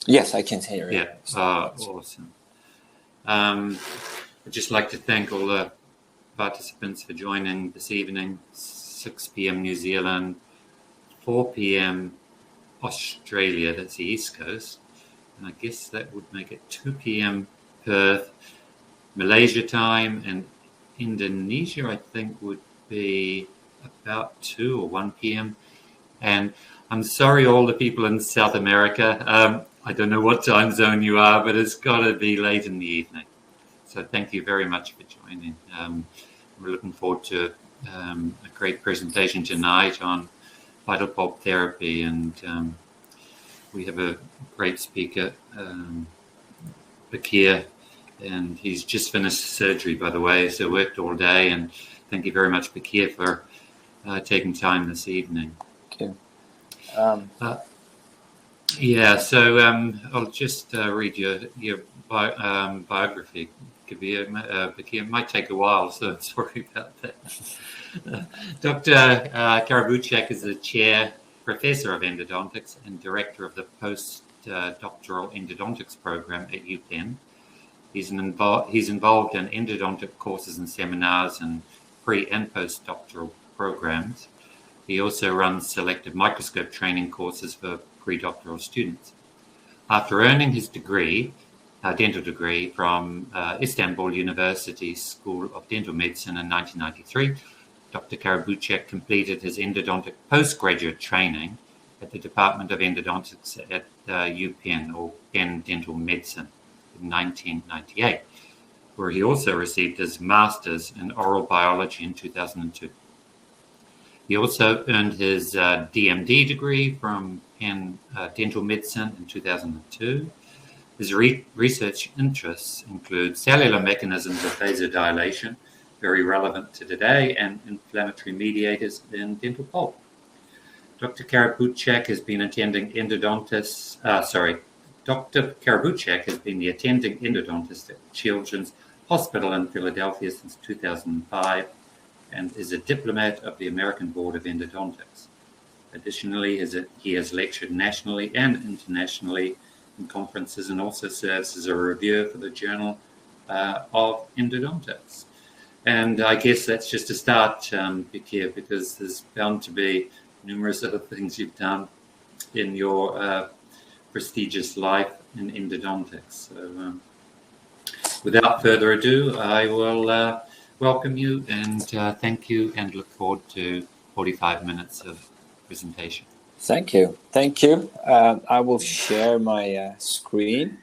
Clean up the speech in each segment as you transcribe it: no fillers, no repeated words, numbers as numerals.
Yes, I can hear you. Yeah, awesome. I'd just like to thank all the participants for joining this evening, 6 p.m. New Zealand, 4 p.m. Australia, that's the East Coast, and I guess that would make it 2 p.m. Perth, Malaysia time, and Indonesia, I think, would be about 2 or 1 p.m. And I'm sorry, all the people in South America. I don't know what time zone you are, but it's got to be late in the evening. So thank you very much for joining. We're looking forward to a great presentation tonight on vital pulp therapy, and we have a great speaker, Bekir, and he's just finished surgery, by the way, so worked all day. And thank you very much, Bekir, for taking time this evening. Okay. I'll just read your biography, Bekir. It might take a while, so sorry about that. Dr. Karabucak is the chair professor of endodontics and director of the postdoctoral endodontics program at UPenn. He's involved in endodontic courses and seminars and pre- and postdoctoral programs. He also runs selective microscope training courses for pre-doctoral students. After earning his degree, dental degree from Istanbul University School of Dental Medicine in 1993, Dr. Karabucak completed his endodontic postgraduate training at the Department of Endodontics at UPenn, or Penn Dental Medicine, in 1998, where he also received his master's in oral biology in 2002. He also earned his DMD degree from Penn Dental Medicine in 2002. His research interests include cellular mechanisms of vasodilation, very relevant to today, and inflammatory mediators in dental pulp. Dr. Karabucak has been Dr. Karabucak has been the attending endodontist at Children's Hospital in Philadelphia since 2005 and is a diplomat of the American Board of Endodontics. Additionally, he has lectured nationally and internationally in conferences and also serves as a reviewer for the Journal of Endodontics. And I guess that's just a start, Bekir, because there's bound to be numerous other things you've done in your prestigious life in endodontics. So without further ado, I will welcome you and thank you, and look forward to 45 minutes of presentation. Thank you. Thank you. I will share my screen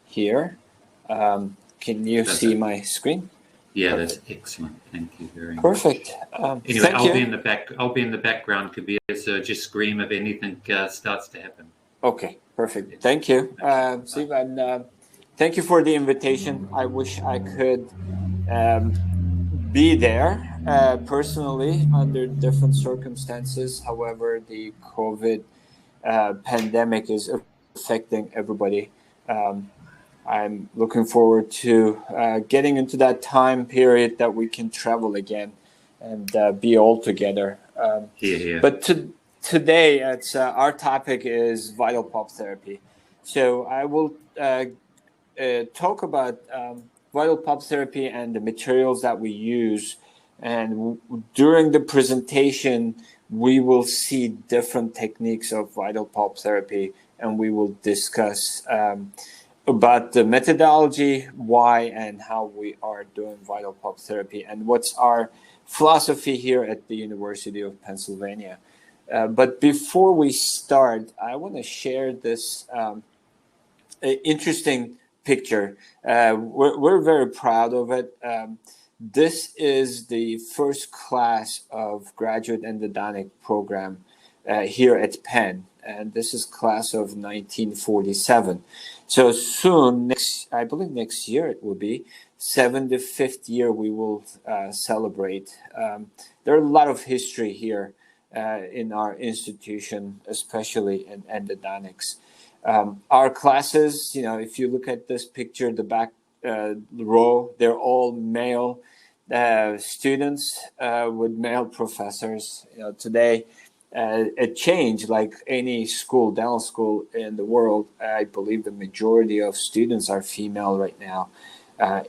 here. Can you see my screen? Yeah, perfect. That's excellent. Thank you very much. Perfect. Anyway, I'll be in the background, Kabir, so just scream if anything starts to happen. Okay, perfect. Yes. Thank you, Steve, and thank you for the invitation. I wish I could be there personally under different circumstances. However, the COVID pandemic is affecting everybody. I'm looking forward to getting into that time period that we can travel again and be all together. But today, it's our topic is vital pulp therapy. So I will talk about vital pulp therapy and the materials that we use. And during the presentation, we will see different techniques of vital pulp therapy, and we will discuss about the methodology, why and how we are doing vital pulp therapy, and what's our philosophy here at the University of Pennsylvania. But before we start, I want to share this interesting picture. We're very proud of it. This is the first class of graduate endodontic program here at Penn, and this is class of 1947. So soon, I believe next year it will be 75th year we will celebrate. There are a lot of history here in our institution, especially in endodontics. Our classes, if you look at this picture, the back row, they're all male students with male professors. Today, a change like any school, dental school in the world. I believe the majority of students are female right now,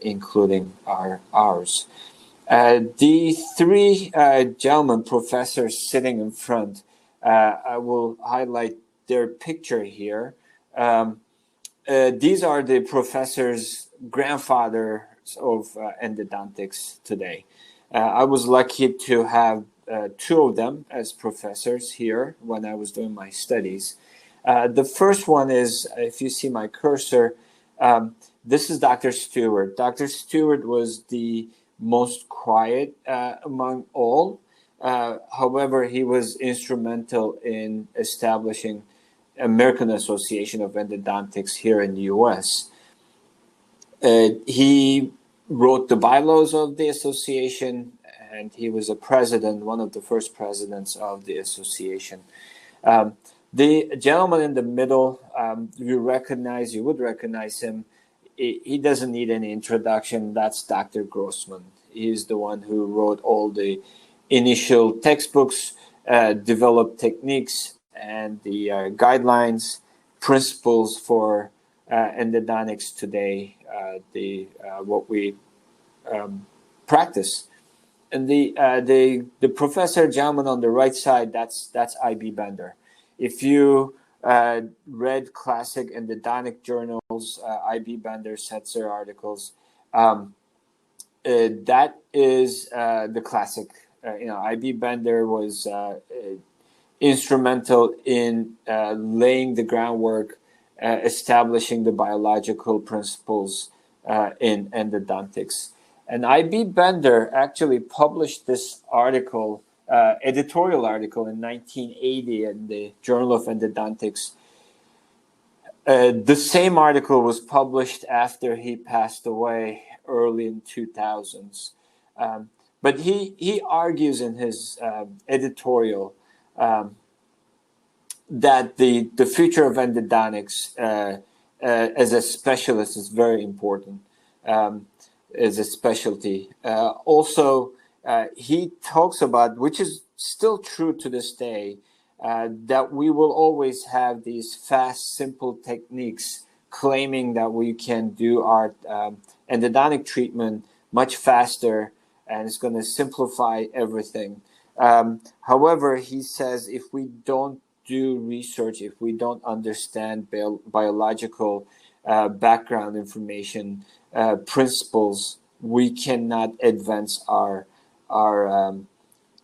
including ours. The three gentlemen, professors sitting in front, I will highlight their picture here. These are the professors' grandfathers of endodontics today. I was lucky to have two of them as professors here when I was doing my studies. The first one is, if you see my cursor, this is Dr. Stewart. Dr. Stewart was the most quiet among all. However, he was instrumental in establishing American Association of Endodontics here in the U.S. He wrote the bylaws of the association, and he was a president, one of the first presidents of the association. The gentleman in the middle, you would recognize him. He doesn't need any introduction. That's Dr. Grossman. He's the one who wrote all the initial textbooks, developed techniques and the guidelines, principles for endodontics today, what we practice. And the professor gentleman on the right side, that's I.B. Bender. If you read classic endodontic journals, I.B. Bender, Setzer articles, that is the classic. I.B. Bender was instrumental in laying the groundwork, establishing the biological principles in endodontics. And I.B. Bender actually published this article, editorial article in 1980 in the Journal of Endodontics. The same article was published after he passed away early in 2000s. But he argues in his editorial that the future of endodontics as a specialist is very important, as a specialty. Also, he talks about, which is still true to this day, that we will always have these fast, simple techniques claiming that we can do our endodontic treatment much faster and it's going to simplify everything. However, he says if we don't do research, if we don't understand biological background information, principles, we cannot advance our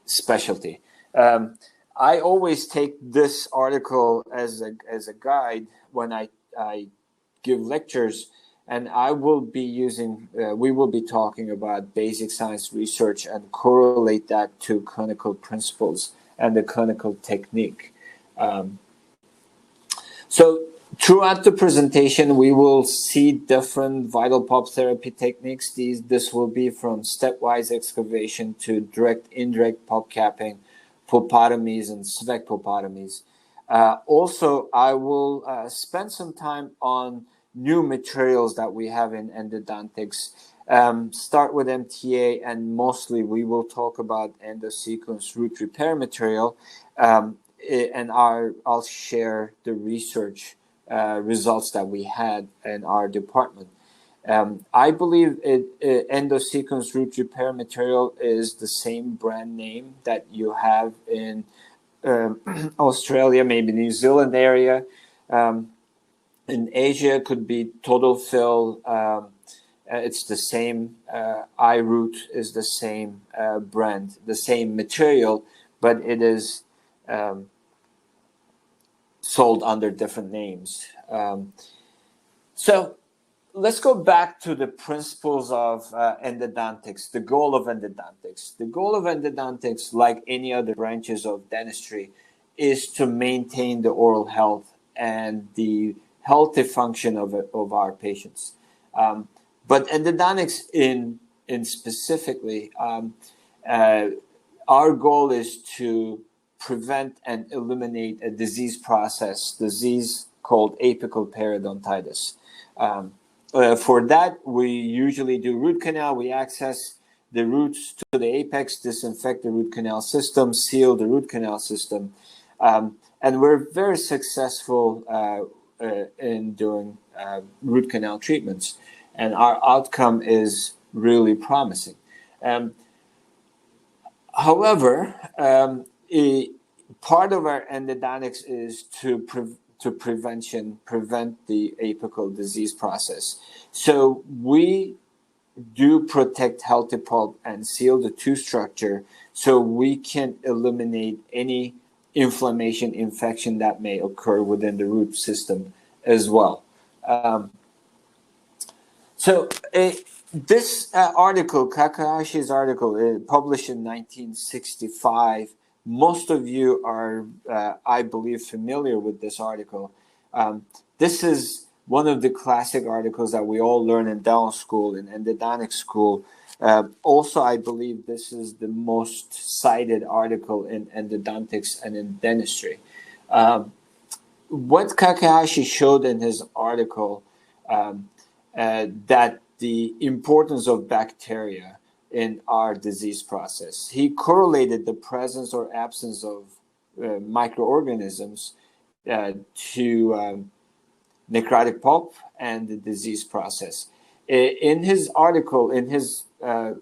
specialty. I always take this article as a guide when I give lectures, and I will be using, we will be talking about basic science research and correlate that to clinical principles and the clinical technique. So throughout the presentation, we will see different vital pulp therapy techniques. This will be from stepwise excavation to direct, indirect pulp capping, pulpotomies, and spectropulpotomies. Also, I will spend some time on new materials that we have in endodontics. Start with MTA, and mostly we will talk about endosequence root repair material. And I'll share the research results that we had in our department. I believe endosequence root repair material is the same brand name that you have in Australia, maybe New Zealand area. In Asia, could be total fill. It's the same. iRoot is the same brand, the same material, but it is sold under different names. So let's go back to the principles of endodontics, the goal of endodontics. The goal of endodontics, like any other branches of dentistry, is to maintain the oral health and the healthy function of our patients. But endodontics in specifically, our goal is to prevent and eliminate a disease called apical periodontitis. For that, we usually do root canal. We access the roots to the apex, disinfect the root canal system, seal the root canal system. And we're very successful in doing root canal treatments, and our outcome is really promising. Um, However, part of our endodontics is to prevent the apical disease process. So we do protect healthy pulp and seal the tooth structure so we can eliminate any inflammation, infection that may occur within the root system as well. So this article, Kakahashi's article, published in 1965. Most of you are, I believe, familiar with this article. This is one of the classic articles that we all learn in dental school and endodontic school. Also, I believe this is the most cited article in endodontics and in dentistry. What Kakahashi showed in his article that the importance of bacteria in our disease process. He correlated the presence or absence of microorganisms to necrotic pulp and the disease process. In his article, in his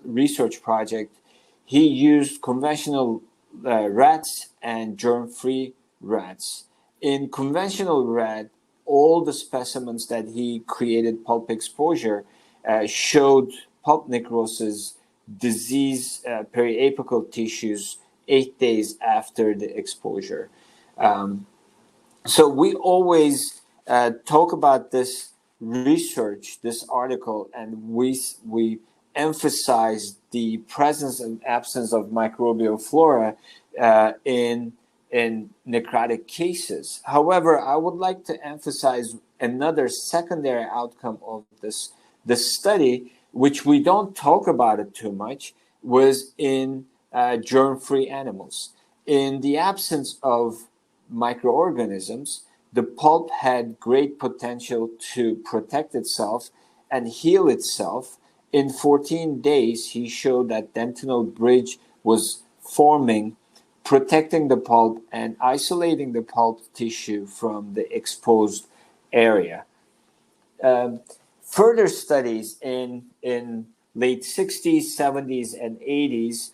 research project, he used conventional rats and germ-free rats. In conventional rat, all the specimens that he created pulp exposure showed pulp necrosis, disease, periapical tissues 8 days after the exposure. So we always talk about this research, this article, and we emphasize the presence and absence of microbial flora in necrotic cases. However, I would like to emphasize another secondary outcome of this study, which we don't talk about it too much, was in germ-free animals. In the absence of microorganisms, the pulp had great potential to protect itself and heal itself. In 14 days, he showed that dentinal bridge was forming, protecting the pulp and isolating the pulp tissue from the exposed area. Further studies in late 60s, 70s, and 80s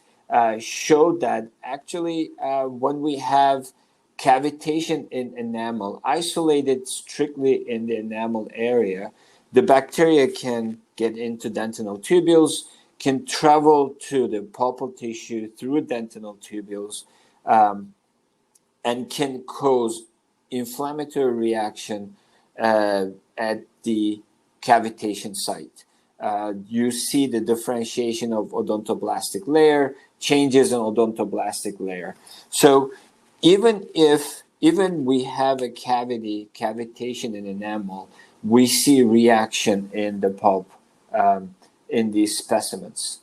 showed that actually when we have cavitation in enamel, isolated strictly in the enamel area, the bacteria can get into dentinal tubules, can travel to the pulpal tissue through dentinal tubules, and can cause inflammatory reaction at the cavitation site. You see the differentiation of odontoblastic layer, changes in odontoblastic layer. So even we have a cavitation in enamel, we see reaction in the pulp in these specimens.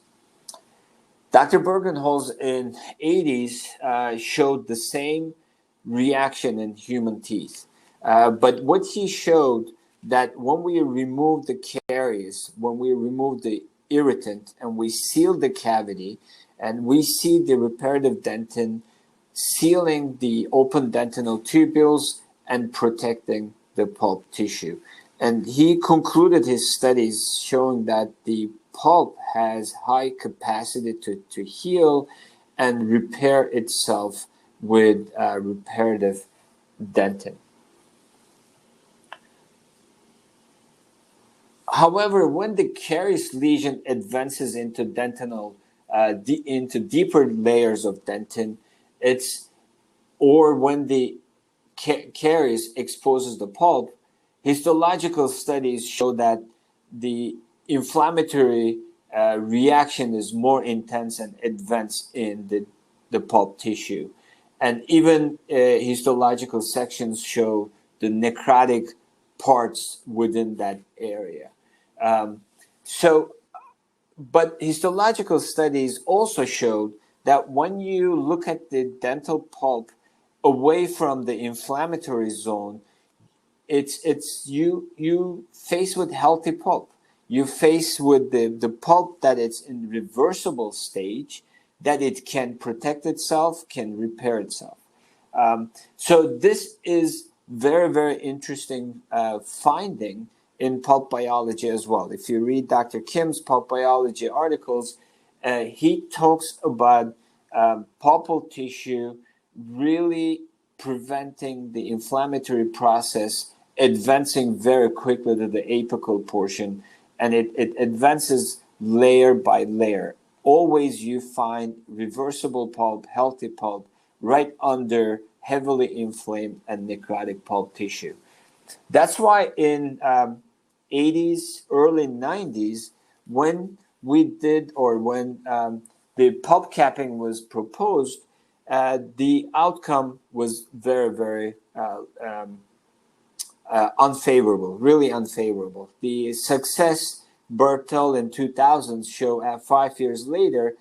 Dr. Bergenholz in 80s showed the same reaction in human teeth. But what he showed that when we remove the caries, when we remove the irritant and we seal the cavity and we see the reparative dentin sealing the open dentinal tubules and protecting the pulp tissue. And he concluded his studies showing that the pulp has high capacity to heal and repair itself with reparative dentin. However, when the caries lesion advances into dentinal, into deeper layers of dentin, or when the caries exposes the pulp, histological studies show that the inflammatory reaction is more intense and advanced in the pulp tissue. And even histological sections show the necrotic parts within that area. But histological studies also showed that when you look at the dental pulp away from the inflammatory zone, you face with healthy pulp. You face with the pulp that it's in reversible stage, that it can protect itself, can repair itself. So this is very, very interesting finding in pulp biology as well. If you read Dr. Kim's pulp biology articles, he talks about pulpal tissue really preventing the inflammatory process advancing very quickly to the apical portion, and it advances layer by layer. Always you find reversible pulp, healthy pulp, right under heavily inflamed and necrotic pulp tissue. That's why in 80s, early 90s, when we did, or when the pulp capping was proposed, the outcome was very, very unfavorable, really unfavorable. The success Bertel in 2000 show 5 years later,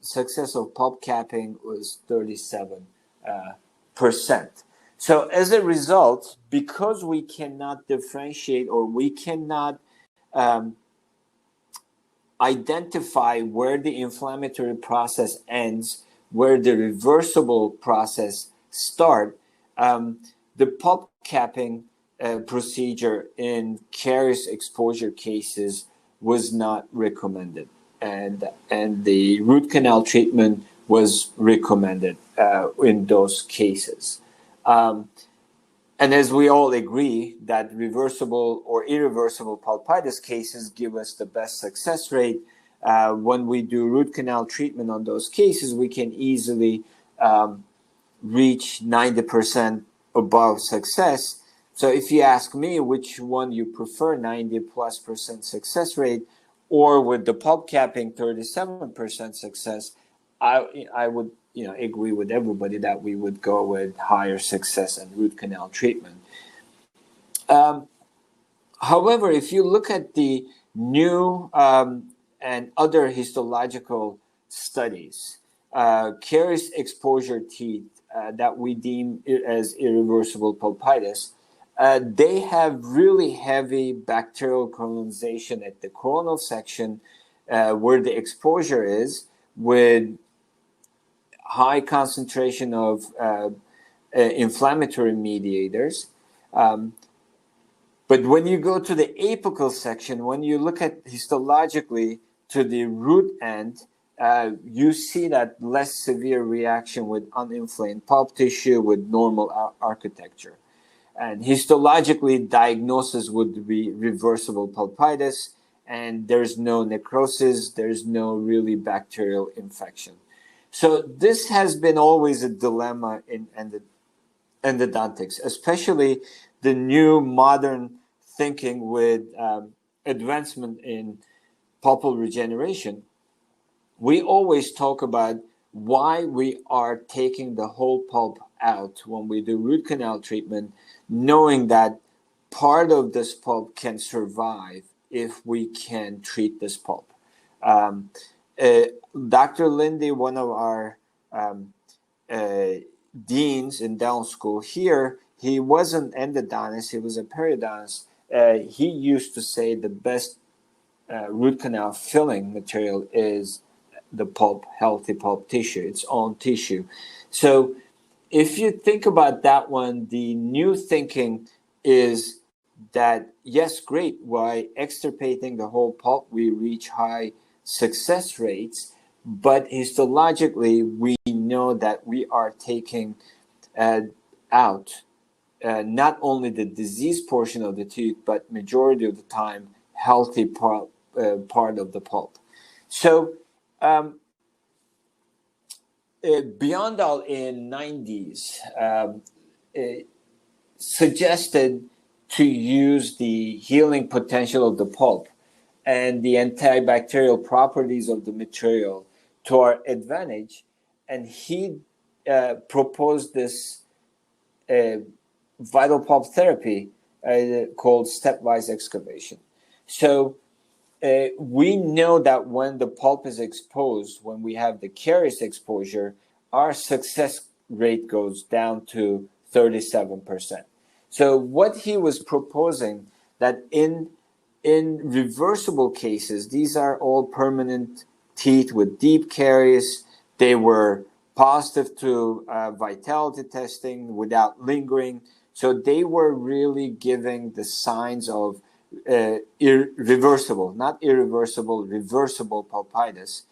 success of pulp capping was 37%. So as a result, because we cannot differentiate, or we cannot identify where the inflammatory process ends, where the reversible process start, the pulp capping procedure in caries exposure cases was not recommended, and the root canal treatment was recommended in those cases. And as we all agree that reversible or irreversible pulpitis cases give us the best success rate, when we do root canal treatment on those cases, we can easily reach 90% above success. So if you ask me which one you prefer, 90+% success rate, or with the pulp capping 37% success, I would agree with everybody that we would go with higher success and root canal treatment. However, if you look at the new and other histological studies, caries exposure teeth that we deem as irreversible pulpitis, they have really heavy bacterial colonization at the coronal section where the exposure is, with high concentration of inflammatory mediators. But when you go to the apical section, when you look at histologically to the root end, you see that less severe reaction with uninflamed pulp tissue with normal architecture. And histologically, diagnosis would be reversible pulpitis, and there's no necrosis, there's no really bacterial infection. So this has been always a dilemma in endodontics, especially the new modern thinking with advancement in pulpal regeneration. We always talk about why we are taking the whole pulp out when we do root canal treatment, knowing that part of this pulp can survive if we can treat this pulp. Dr. Lindy, one of our deans in dental school here, he wasn't endodontist, he was a periodontist. He used to say the best root canal filling material is the pulp, healthy pulp tissue, its own tissue. So if you think about that one, the new thinking is that, yes, great, by extirpating the whole pulp, we reach high success rates, but histologically, we know that we are taking out not only the disease portion of the tooth, but majority of the time, healthy part of the pulp. So beyond all in 90s suggested to use the healing potential of the pulp and the antibacterial properties of the material to our advantage, and he proposed this vital pulp therapy called stepwise excavation. So we know that when the pulp is exposed, when we have the caries exposure, our success rate goes down to 37%. So what he was proposing, that in reversible cases, these are all permanent teeth with deep caries. They were positive to vitality testing without lingering. So they were really giving the signs of irreversible, not irreversible, reversible pulpitis.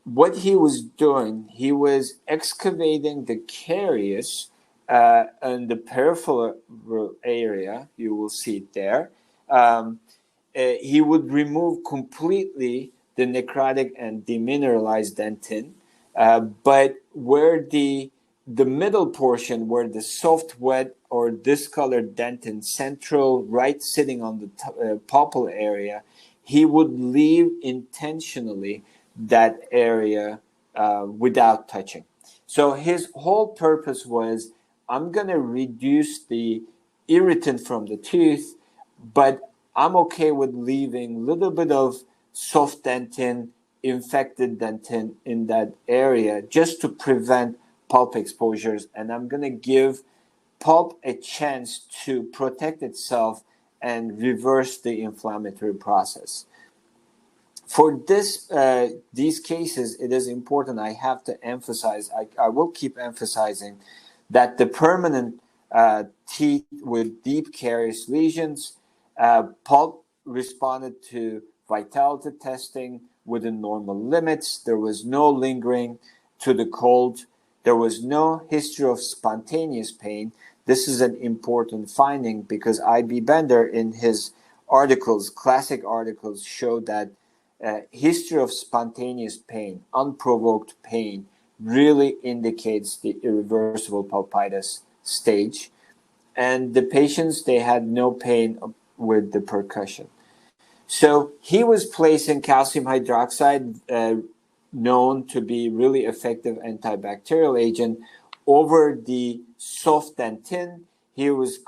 What he was doing, he was excavating the caries in the peripheral area. You will see it there. He would remove completely the necrotic and demineralized dentin, but where the middle portion, where the soft, wet, or discolored dentin, central, right, sitting on the pulpal area, he would leave intentionally that area without touching. So his whole purpose was, I'm going to reduce the irritant from the tooth, but I'm okay with leaving a little bit of soft dentin, infected dentin in that area just to prevent pulp exposures. And I'm going to give pulp a chance to protect itself and reverse the inflammatory process. For these cases, it is important. I have to emphasize, I will keep emphasizing that the permanent teeth with deep carious lesions, pulp responded to vitality testing within normal limits. There was no lingering to the cold. There was no history of spontaneous pain. This is an important finding because I.B. Bender, in his articles, classic articles, showed that history of spontaneous pain, unprovoked pain, really indicates the irreversible pulpitis stage. And the patients, they had no pain with the percussion. So he was placing calcium hydroxide, known to be really effective antibacterial agent, over the soft dentin. He was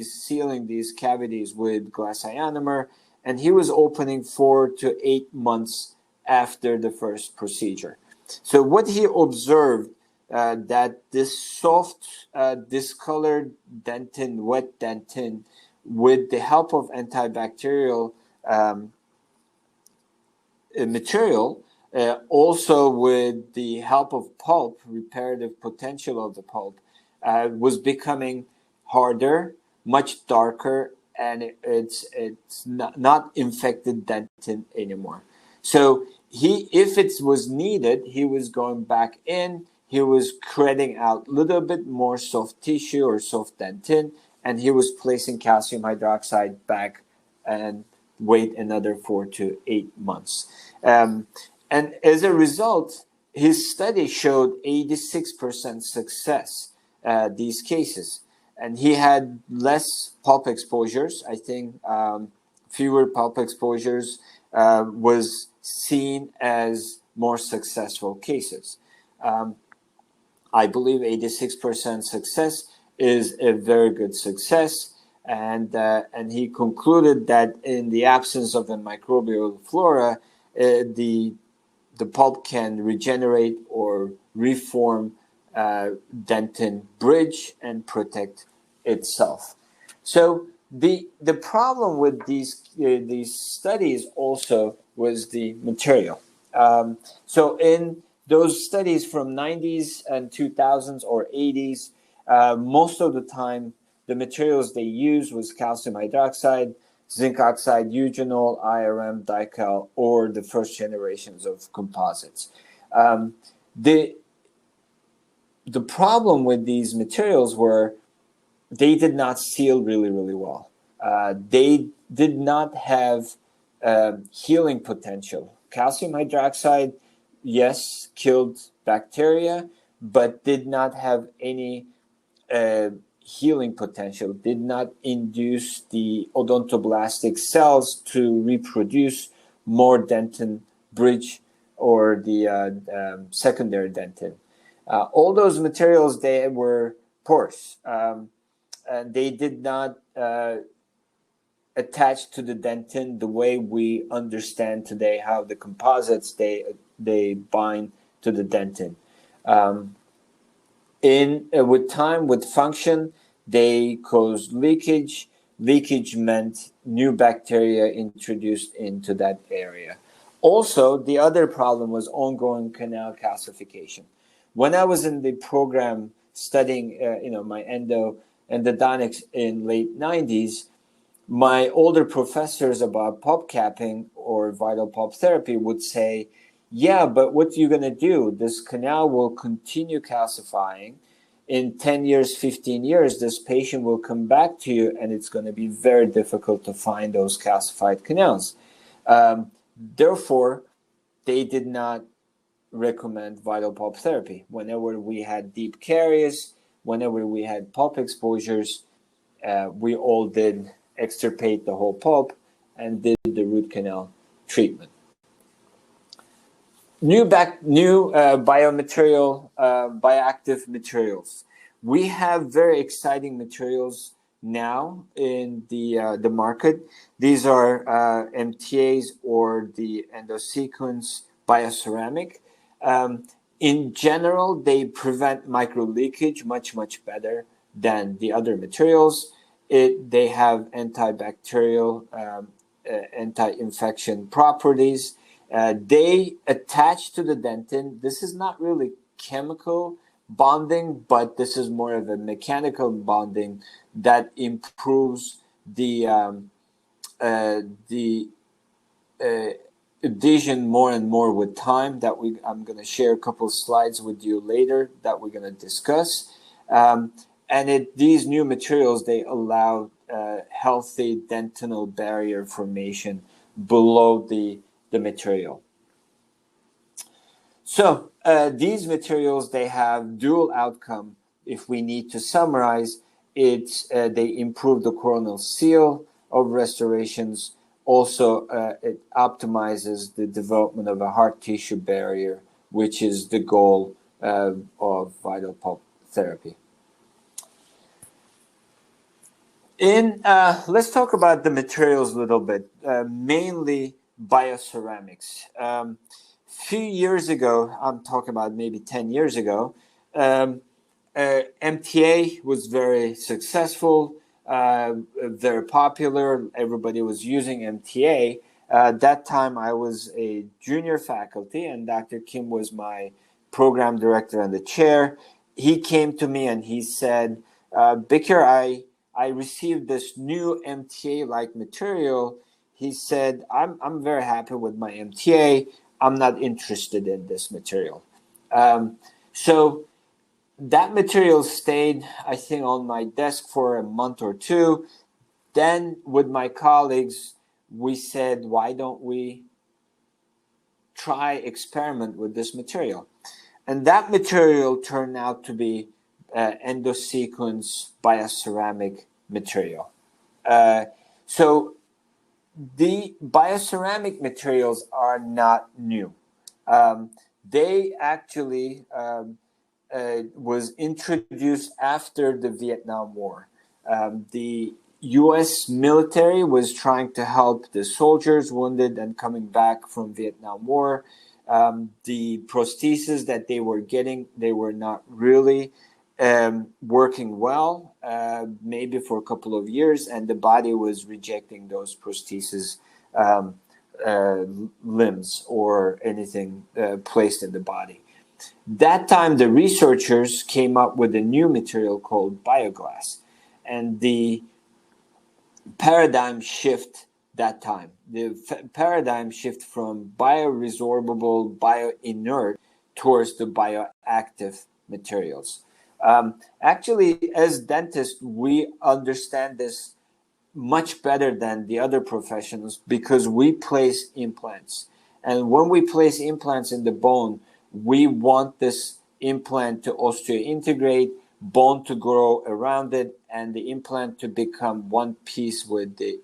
sealing these cavities with glass ionomer, and he was opening 4 to 8 months after the first procedure. So what he observed, that this soft, discolored dentin, wet dentin, with the help of antibacterial material, also with the help of pulp, reparative potential of the pulp, was becoming harder, much darker, and it's not infected dentin anymore. So if it was needed, he was going back in, he was cutting out a little bit more soft tissue or soft dentin, and he was placing calcium hydroxide back and wait another 4 to 8 months. And as a result, his study showed 86% success, these cases. And he had less pulp exposures. I think fewer pulp exposures was seen as more successful cases. I believe 86% success is a very good success. And he concluded that in the absence of a microbial flora, the pulp can regenerate or reform dentin bridge and protect itself. So the problem with these studies also was the material. So in those studies from 90s and 2000s or 80s, most of the time the materials they used was calcium hydroxide, zinc oxide, eugenol, IRM, dical, or the first generations of composites. The problem with these materials were they did not seal really, really well. They did not have healing potential. Calcium hydroxide, yes, killed bacteria, but did not have any healing potential, did not induce the odontoblastic cells to reproduce more dentin bridge or the secondary dentin. All those materials, they were porous. And they did not attach to the dentin the way we understand today how the composites, they bind to the dentin. With time, with function, they cause leakage. Leakage meant new bacteria introduced into that area. Also, the other problem was ongoing canal calcification. When I was in the program studying, my endodontics in late 90s, my older professors about pulp capping or vital pulp therapy would say, yeah, but what you're going to do, this canal will continue calcifying. In 10 years, 15 years, this patient will come back to you and it's going to be very difficult to find those calcified canals. Therefore, they did not recommend vital pulp therapy. Whenever we had deep caries, whenever we had pulp exposures, we all did extirpate the whole pulp and did the root canal treatment. New biomaterial, bioactive materials. We have very exciting materials now in the market. These are MTAs or the endosequence bioceramic. In general, they prevent micro leakage much better than the other materials. They have antibacterial, anti-infection properties. They attach to the dentin. This is not really chemical bonding, but this is more of a mechanical bonding that improves the adhesion more and more with time. I'm going to share a couple of slides with you later that we're going to discuss. And these new materials, they allow healthy dentinal barrier formation below the material. So these materials, they have dual outcome. If we need to summarize, they improve the coronal seal of restorations. Also, it optimizes the development of a hard tissue barrier, which is the goal of vital pulp therapy. Let's talk about the materials a little bit, mainly bioceramics. Few years ago, I'm talking about maybe 10 years ago, MTA was very successful, very popular. Everybody was using MTA. That time I was a junior faculty and Dr. Kim was my program director and the chair. He came to me and he said, Bekir, I received this new MTA-like material. He said, I'm very happy with my MTA. I'm not interested in this material. So that material stayed, I think, on my desk for a month or two. Then with my colleagues, we said, why don't we try experiment with this material? And that material turned out to be endosequence bioceramic material. So the bioceramic materials are not new. They actually was introduced after the Vietnam War. The U.S. military was trying to help the soldiers wounded and coming back from Vietnam War. The prostheses that they were getting, they were not really working well, maybe for a couple of years, and the body was rejecting those prostheses, limbs or anything placed in the body. That time, the researchers came up with a new material called bioglass, and the paradigm shift that time. The paradigm shift from bioresorbable, bioinert towards the bioactive materials. Actually, as dentists, we understand this much better than the other professionals because we place implants. And when we place implants in the bone, we want this implant to osteointegrate, bone to grow around it, and the implant to become one piece with the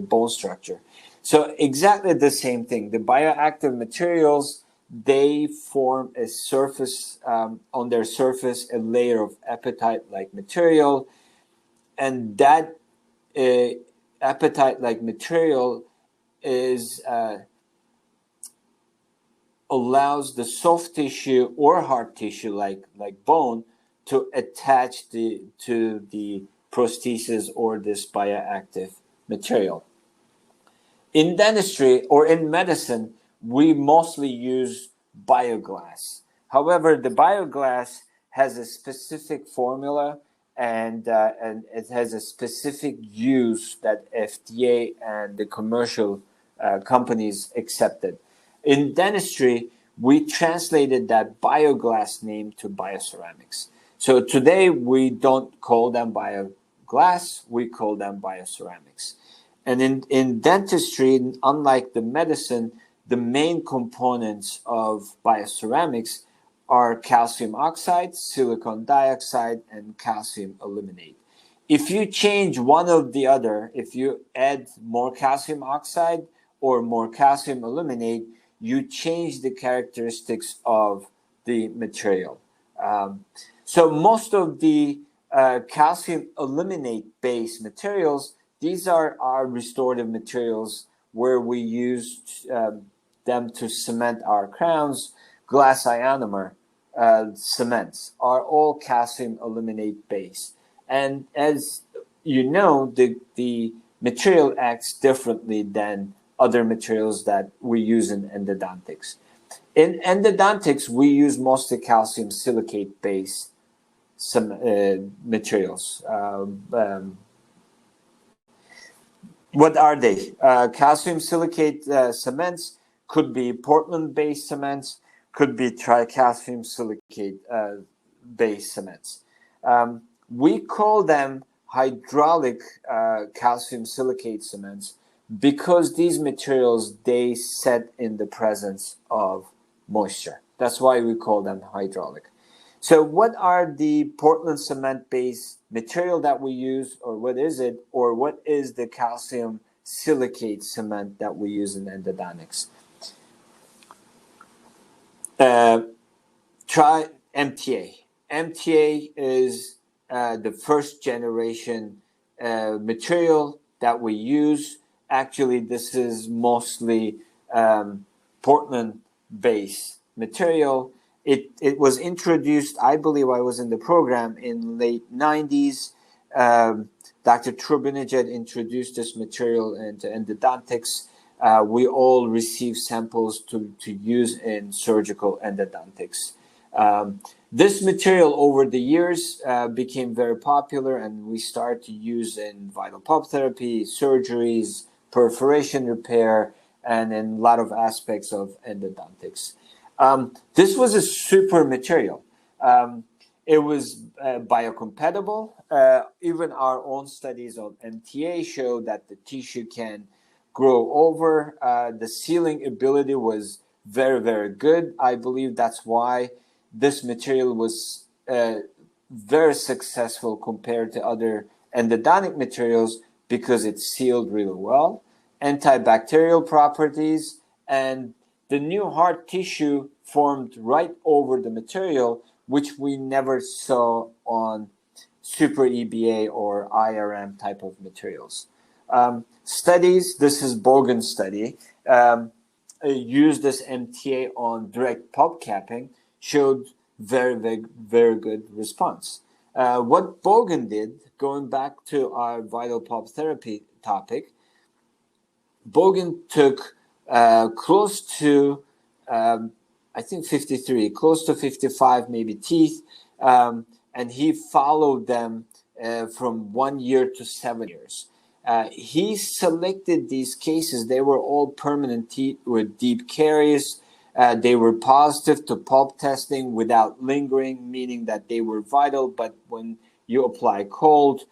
bone structure. So exactly the same thing. The bioactive materials, they form a surface, on their surface, a layer of apatite-like material, and that apatite-like material is allows the soft tissue or hard tissue like bone to attach to the prosthesis or this bioactive material. In dentistry or in medicine, we mostly use bioglass. However, the bioglass has a specific formula and it has a specific use that FDA and the commercial companies accepted. In dentistry, we translated that bioglass name to bioceramics. So today we don't call them bioglass, we call them bioceramics. And in dentistry, unlike the medicine, the main components of bioceramics are calcium oxide, silicon dioxide, and calcium aluminate. If you change one of the other, if you add more calcium oxide or more calcium aluminate, you change the characteristics of the material. So most of the calcium aluminate based materials, these are our restorative materials where we use them to cement our crowns. Glass ionomer cements are all calcium aluminate based. And as you know, the material acts differently than other materials that we use in endodontics. In endodontics, we use mostly calcium silicate based materials. What are they? Calcium silicate cements could be Portland-based cements, could be tricalcium silicate based cements. We call them hydraulic calcium silicate cements because these materials, they set in the presence of moisture. That's why we call them hydraulic. So what are the Portland cement based material that we use, or what is it, or what is the calcium silicate cement that we use in endodontics? Try MTA. MTA is the first generation material that we use. Actually, this is mostly Portland-based material. It was introduced, I believe I was in the program, in late 90s. Dr. Trubinejad introduced this material into endodontics. We all received samples to use in surgical endodontics. This material over the years became very popular, and we started to use in vital pulp therapy, surgeries, perforation repair, and in a lot of aspects of endodontics. This was a super material. It was biocompatible. Even our own studies of MTA show that the tissue can grow over. The sealing ability was very, very good. I believe that's why this material was very successful compared to other endodontic materials, because it sealed really well. Antibacterial properties, and the new hard tissue formed right over the material, which we never saw on super EBA or IRM type of materials. Studies, this is Bogan's study, used this MTA on direct pulp capping, showed very, very, very good response. What Bogan did, going back to our vital pulp therapy topic, Bogan took close to, I think 53, close to 55 maybe teeth, and he followed them from 1 year to 7 years. He selected these cases. They were all permanent teeth with deep caries. They were positive to pulp testing without lingering, meaning that they were vital, but when you apply cold,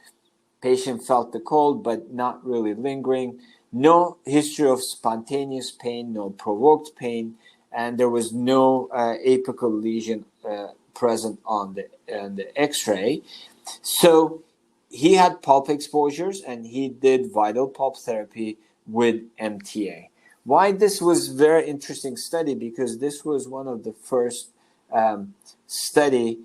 patient felt the cold, but not really lingering. No history of spontaneous pain, no provoked pain, and there was no apical lesion present on the X-ray. So he had pulp exposures, and he did vital pulp therapy with MTA. Why this was very interesting study? Because this was one of the first study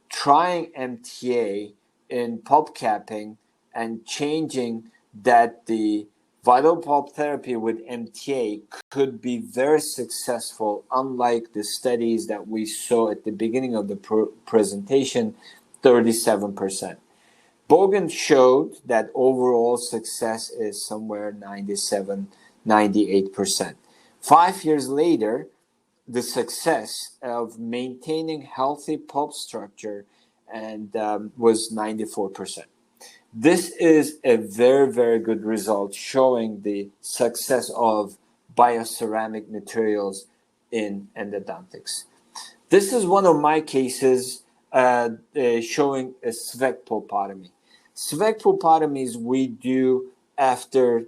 trying MTA in pulp capping and changing that the vital pulp therapy with MTA could be very successful, unlike the studies that we saw at the beginning of the presentation, 37%. Bogan showed that overall success is somewhere 97, 98%. 5 years later, the success of maintaining healthy pulp structure and was 94%. This is a very, very good result showing the success of bioceramic materials in endodontics. This is one of my cases showing a SVEC pulpotomy. SVEC pulpotomies we do after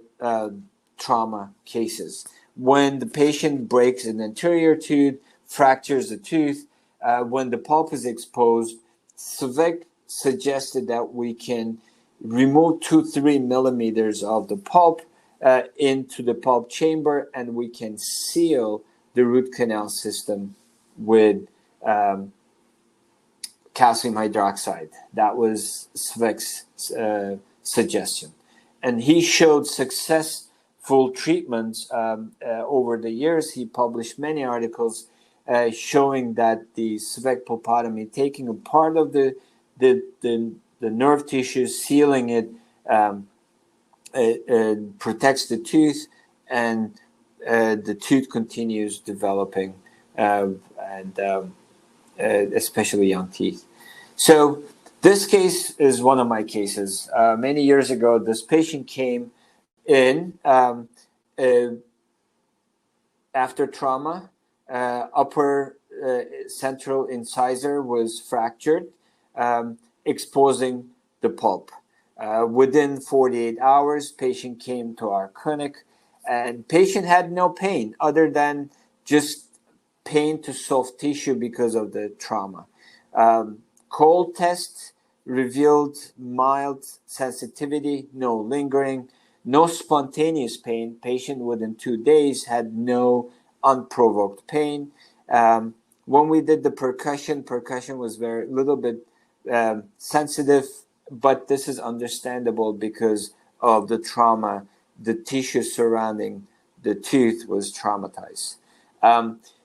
trauma cases. When the patient breaks an anterior tooth, fractures a tooth, when the pulp is exposed, SVEC suggested that we can remove 2-3 millimeters of the pulp into the pulp chamber, and we can seal the root canal system with calcium hydroxide. That was SVEC's suggestion. And he showed successful treatments over the years. He published many articles showing that the SVEC pulpotomy, taking a part of the nerve tissue, sealing it, protects the tooth, and the tooth continues developing, and especially young teeth. So this case is one of my cases. Many years ago, this patient came in after trauma. Upper central incisor was fractured, exposing the pulp. Within 48 hours, patient came to our clinic, and patient had no pain other than just pain to soft tissue because of the trauma. Cold test revealed mild sensitivity, no lingering, no spontaneous pain. Patient within 2 days had no unprovoked pain. When we did the percussion was very little bit sensitive, but this is understandable because of the trauma. The tissue surrounding the tooth was traumatized.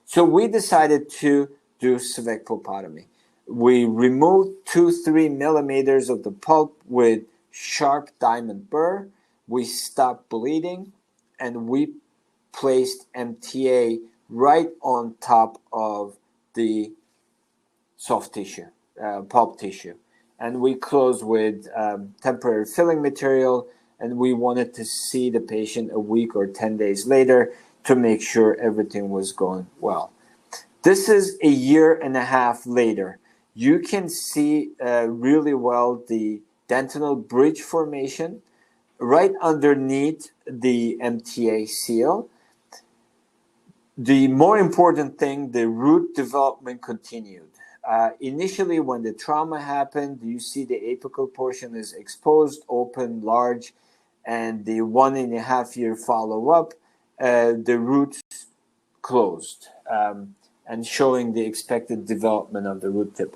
So we decided to do SVEC pulpotomy. We removed 2-3 millimeters of the pulp with sharp diamond burr. We stopped bleeding, and we placed MTA right on top of the soft tissue, pulp tissue. And we closed with temporary filling material, and we wanted to see the patient a week or 10 days later to make sure everything was going well. This is a year and a half later. You can see really well the dentinal bridge formation right underneath the MTA seal. The more important thing, the root development continued. Initially, when the trauma happened, you see the apical portion is exposed, open, large, and the 1.5 year follow-up, the roots closed and showing the expected development of the root tip.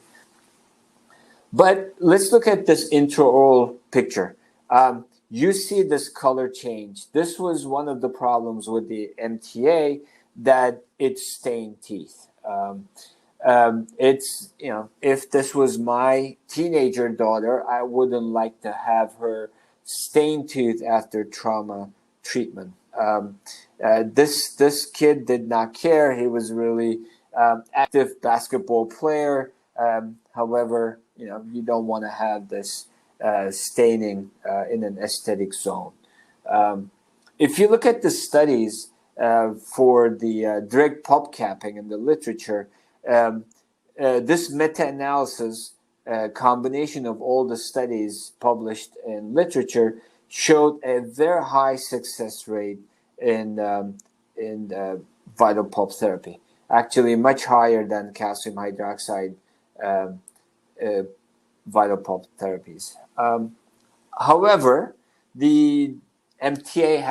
But let's look at this intraoral picture. You see this color change. This was one of the problems with the MTA, that it stained teeth. It's, you know, if this was my teenager daughter, I wouldn't like to have her stained tooth after trauma treatment. This kid did not care. He was really active basketball player. However, you know, you don't want to have this staining in an aesthetic zone. If you look at the studies for the direct pulp capping in the literature, this meta-analysis combination of all the studies published in literature showed a very high success rate in vital pulp therapy, actually much higher than calcium hydroxide vital pulp therapies. However, the MTA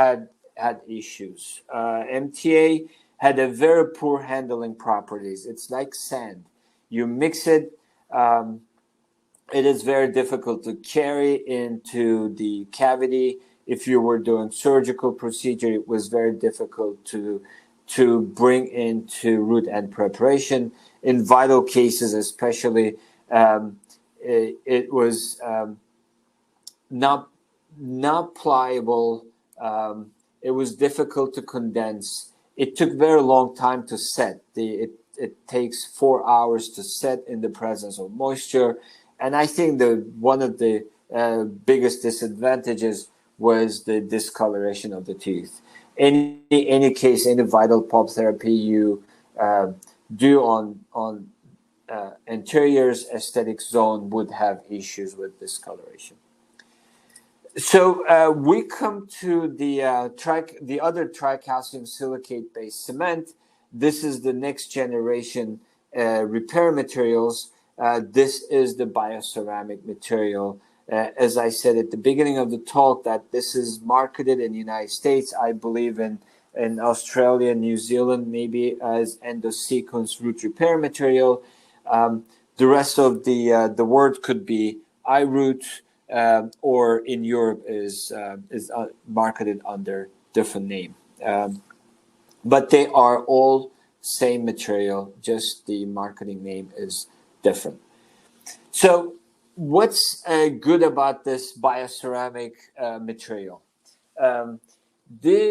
had issues. MTA had a very poor handling properties. It's like sand. You mix it, it is very difficult to carry into the cavity. If you were doing surgical procedure, it was very difficult to bring into root end preparation. In vital cases, especially, it was not pliable. It was difficult to condense. it took very long time to set. It takes 4 hours to set in the presence of moisture, and I think one of the biggest disadvantages was the discoloration of the teeth. Any case, any vital pulp therapy you do on anteriors aesthetic zone would have issues with discoloration. So we come to the other tricalcium silicate based cement. This is the next generation repair materials. This is the bioceramic material. As I said at the beginning of the talk, that this is marketed in the United States, I believe in Australia, New Zealand, maybe as endosequence root repair material. The rest of the word could be iRoot, or in Europe is marketed under different name. But they are all same material, just the marketing name is different. So what's good about this bioceramic material? The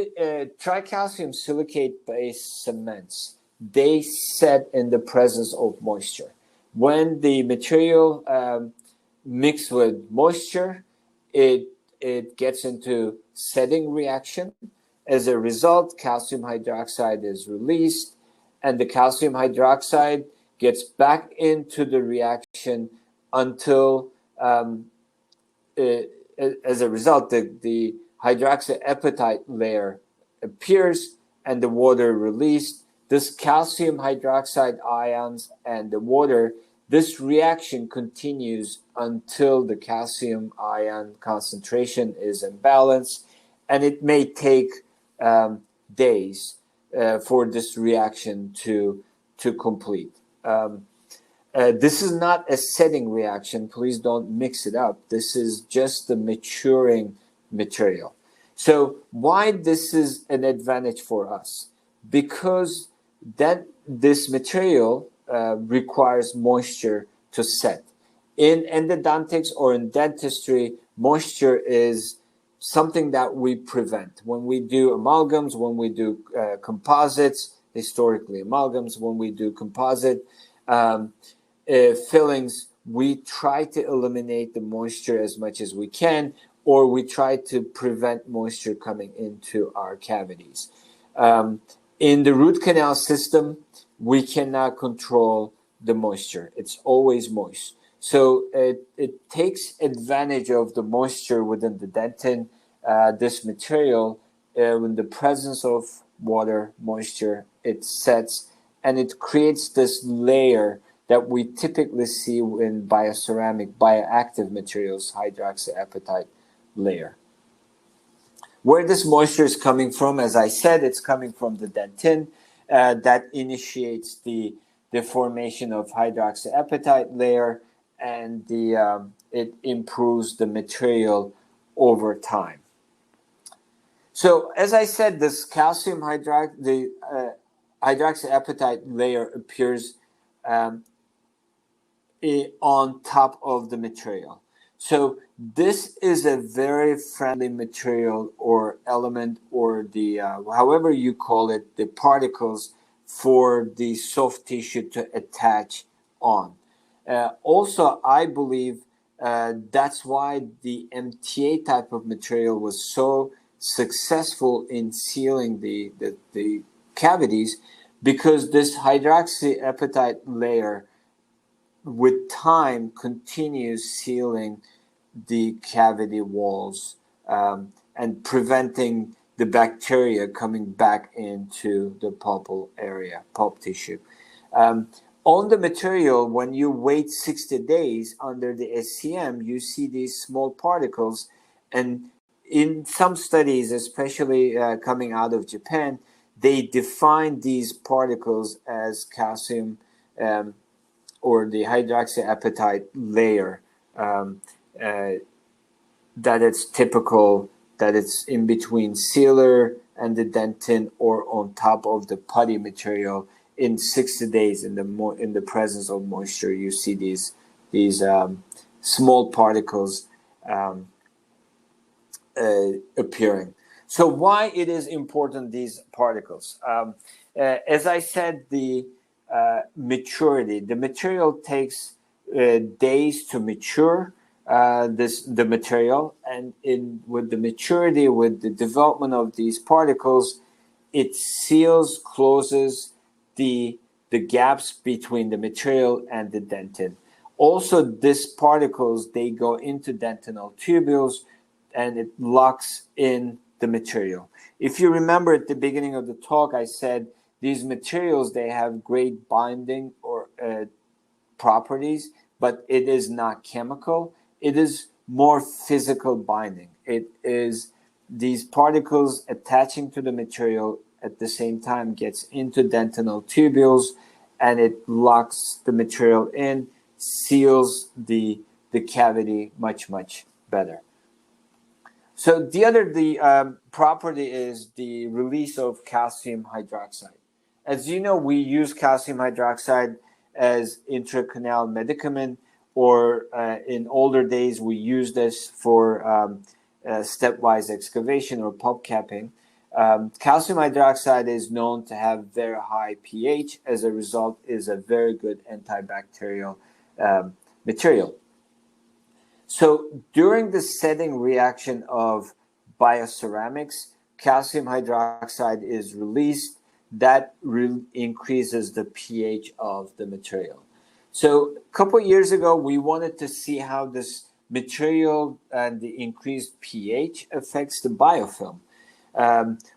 tricalcium silicate based cements, they set in the presence of moisture. When the material mixed with moisture, it gets into setting reaction. As a result, calcium hydroxide is released, and the calcium hydroxide gets back into the reaction until, as a result, the hydroxyapatite layer appears and the water released. This calcium hydroxide ions and the water, this reaction continues until the calcium ion concentration is in balance, and it may take days for this reaction to complete. This is not a setting reaction. Please don't mix it up. This is just the maturing material. So why this is an advantage for us? Because that this material requires moisture to set. In endodontics or in dentistry, moisture is something that we prevent. When we do amalgams, when we do composites, historically amalgams, when we do composite fillings, we try to eliminate the moisture as much as we can, or we try to prevent moisture coming into our cavities. In the root canal system, we cannot control the moisture. It's always moist. So it takes advantage of the moisture within the dentin, this material, in the presence of water, moisture, it sets, and it creates this layer that we typically see in bioceramic, bioactive materials, hydroxyapatite layer. Where this moisture is coming from, as I said, it's coming from the dentin that initiates the formation of hydroxyapatite layer, and it improves the material over time. So, as I said, this calcium hydroxyapatite layer appears on top of the material. So this is a very friendly material or element, or the however you call it, the particles for the soft tissue to attach on. Also, I believe that's why the MTA type of material was so successful in sealing the cavities, because this hydroxyapatite layer with time continues sealing the cavity walls and preventing the bacteria coming back into the pulpal area, pulp tissue. On the material, when you wait 60 days under the SCM, you see these small particles, and in some studies, especially coming out of Japan, they define these particles as calcium or the hydroxyapatite layer, that it's typical, that it's in between sealer and the dentin, or on top of the putty material. In 60 days, in the presence of moisture, you see these small particles appearing. So why it is important, these particles? As I said, the maturity, the material takes days to mature, the material, and with the maturity, with the development of these particles, it seals, closes the gaps between the material and the dentin. Also, these particles, they go into dentinal tubules and it locks in the material. If you remember at the beginning of the talk, I said these materials, they have great binding or properties, but it is not chemical. It is more physical binding. It is these particles attaching to the material at the same time gets into dentinal tubules and it locks the material in, seals the cavity much, much better. So the property is the release of calcium hydroxide. As you know, we use calcium hydroxide as intracanal medicament, or in older days we use this for stepwise excavation or pulp capping. Calcium hydroxide is known to have very high pH. As a result, is a very good antibacterial material. So during the setting reaction of bioceramics, calcium hydroxide is released. That increases the pH of the material. So a couple of years ago, we wanted to see how this material and the increased pH affects the biofilm.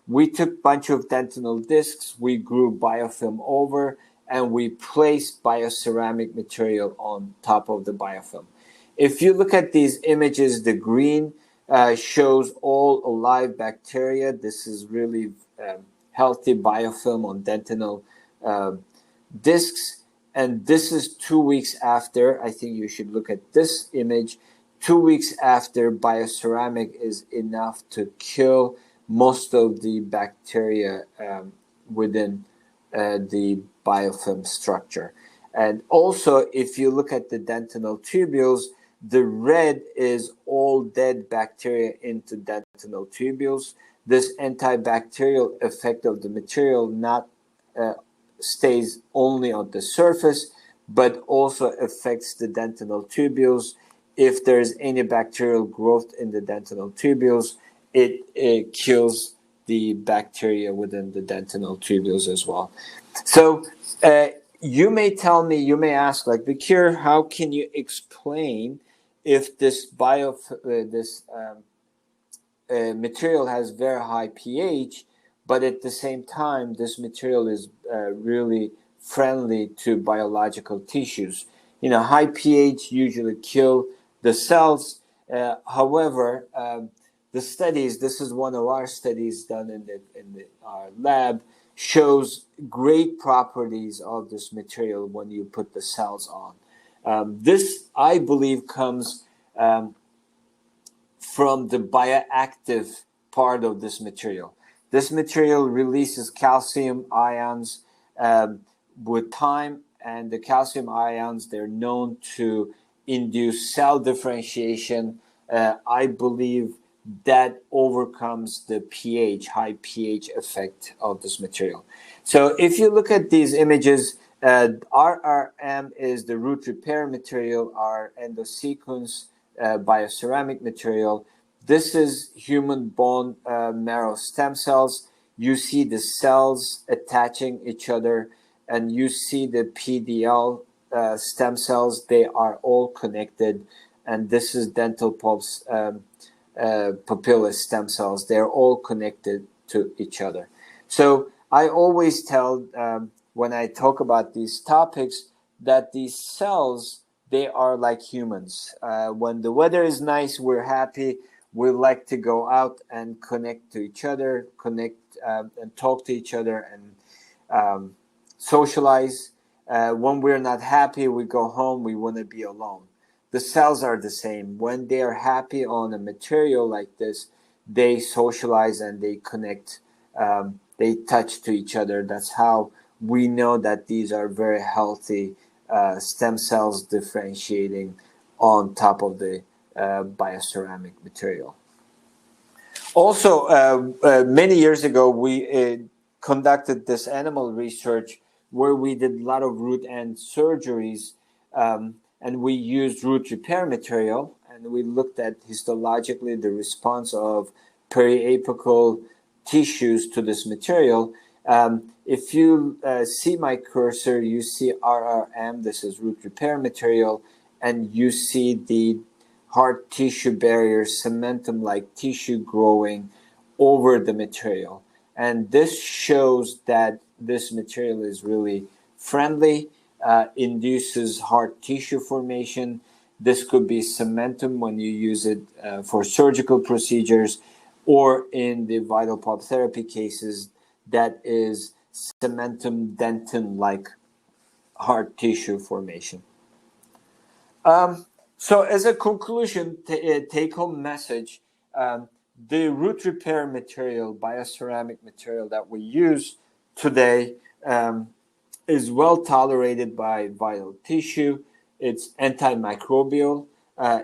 We took a bunch of dentinal discs, we grew biofilm over, and we placed bioceramic material on top of the biofilm. If you look at these images, the green shows all alive bacteria. This is really healthy biofilm on dentinal discs. And this is 2 weeks after. I think you should look at this image. 2 weeks after, bioceramic is enough to kill most of the bacteria within the biofilm structure. And also, if you look at the dentinal tubules, the red is all dead bacteria into dentinal tubules. This antibacterial effect of the material not stays only on the surface, but also affects the dentinal tubules. If there's any bacterial growth in the dentinal tubules, it kills the bacteria within the dentinal tubules as well. So you may tell me, you may ask, like, Bekir, how can you explain if this material has very high pH, but at the same time, this material is really friendly to biological tissues? You know, high pH usually kill the cells. However, the studies, this is one of our studies done in our lab, shows great properties of this material when you put the cells on. This, I believe, comes from the bioactive part of this material. This material releases calcium ions with time, and the calcium ions, they're known to induce cell differentiation. I believe that overcomes the pH, high pH effect of this material. So if you look at these images, RRM is the root repair material, our endosequence bioceramic material. This is human bone marrow stem cells. You see the cells attaching each other, and you see the PDL stem cells. They are all connected, and this is dental pulse papilla stem cells. They're all connected to each other. So I always tell when I talk about these topics that these cells, they are like humans. When the weather is nice, we're happy. We like to go out and connect to each other, and talk to each other and socialize. When we're not happy, we go home. We want to be alone. The cells are the same. When they are happy on a material like this, they socialize and they connect. They touch to each other. That's how we know that these are very healthy stem cells differentiating on top of the bioceramic material. Also, many years ago, we conducted this animal research where we did a lot of root end surgeries, and we used root repair material, and we looked at histologically the response of periapical tissues to this material. If you see my cursor, you see RRM, this is root repair material, and you see the hard tissue barrier, cementum-like tissue growing over the material. And this shows that this material is really friendly, induces hard tissue formation. This could be cementum when you use it for surgical procedures, or in the vital pulp therapy cases, that is cementum dentin-like hard tissue formation. So as a conclusion, take-home message, the root repair material, bioceramic material that we use today is well tolerated by vital tissue. It's antimicrobial.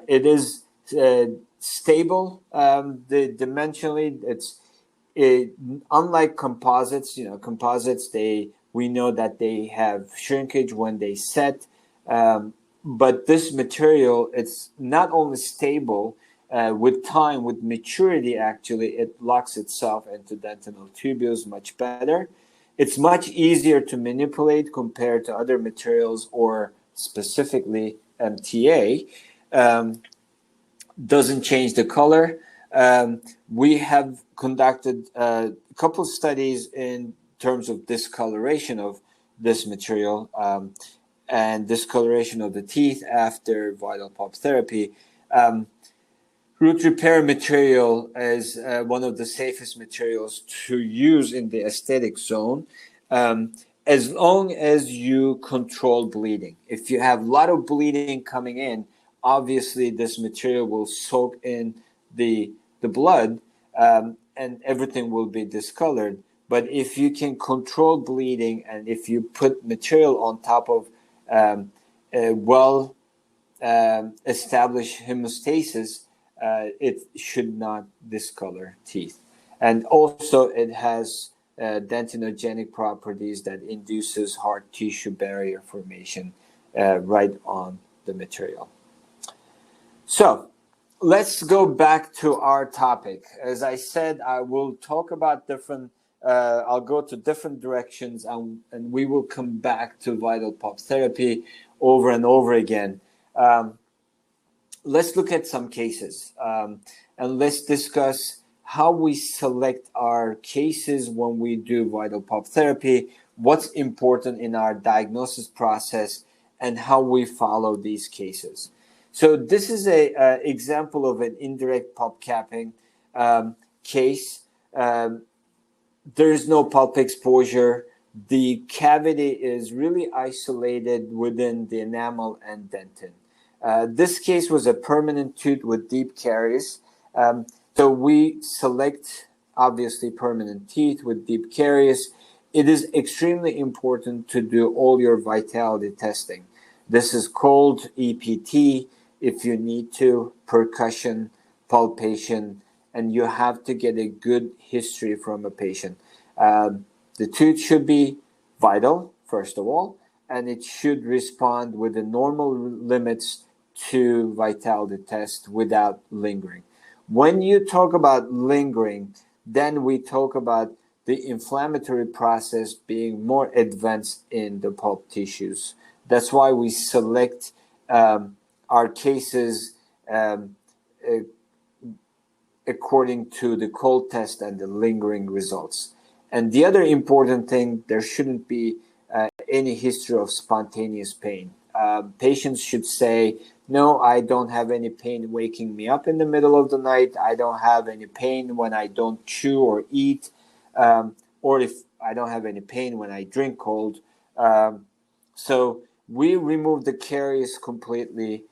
It is stable dimensionally. Unlike composites. Composites, we know that they have shrinkage when they set. But this material, it's not only stable, with time, with maturity, actually, it locks itself into dentinal tubules much better. It's much easier to manipulate compared to other materials, or specifically MTA. Doesn't change the color. We have conducted a couple studies in terms of discoloration of this material. And discoloration of the teeth after vital pulp therapy. Root repair material is one of the safest materials to use in the aesthetic zone, as long as you control bleeding. If you have a lot of bleeding coming in, obviously this material will soak in the blood, and everything will be discolored. But if you can control bleeding, and if you put material on top of a well established hemostasis, it should not discolor teeth. And also it has dentinogenic properties that induces hard tissue barrier formation right on the material. So let's go back to our topic. As I said, I will talk about different I'll go to different directions, and we will come back to vital pulp therapy over and over again. Let's look at some cases, and let's discuss how we select our cases when we do vital pulp therapy, what's important in our diagnosis process, and how we follow these cases. So this is a example of an indirect pulp capping case. There is no pulp exposure. The cavity is really isolated within the enamel and dentin. This case was a permanent tooth with deep caries. So we select, obviously, permanent teeth with deep caries. It is extremely important to do all your vitality testing. This is called EPT if you need to, percussion, palpation, and you have to get a good history from a patient. The tooth should be vital, first of all, and it should respond with the normal limits to vitality test without lingering. When you talk about lingering, then we talk about the inflammatory process being more advanced in the pulp tissues. That's why we select our cases according to the cold test and the lingering results. And the other important thing, there shouldn't be any history of spontaneous pain. Patients should say, no, I don't have any pain waking me up in the middle of the night. I don't have any pain when I don't chew or eat, or if I don't have any pain when I drink cold. So we remove the caries completely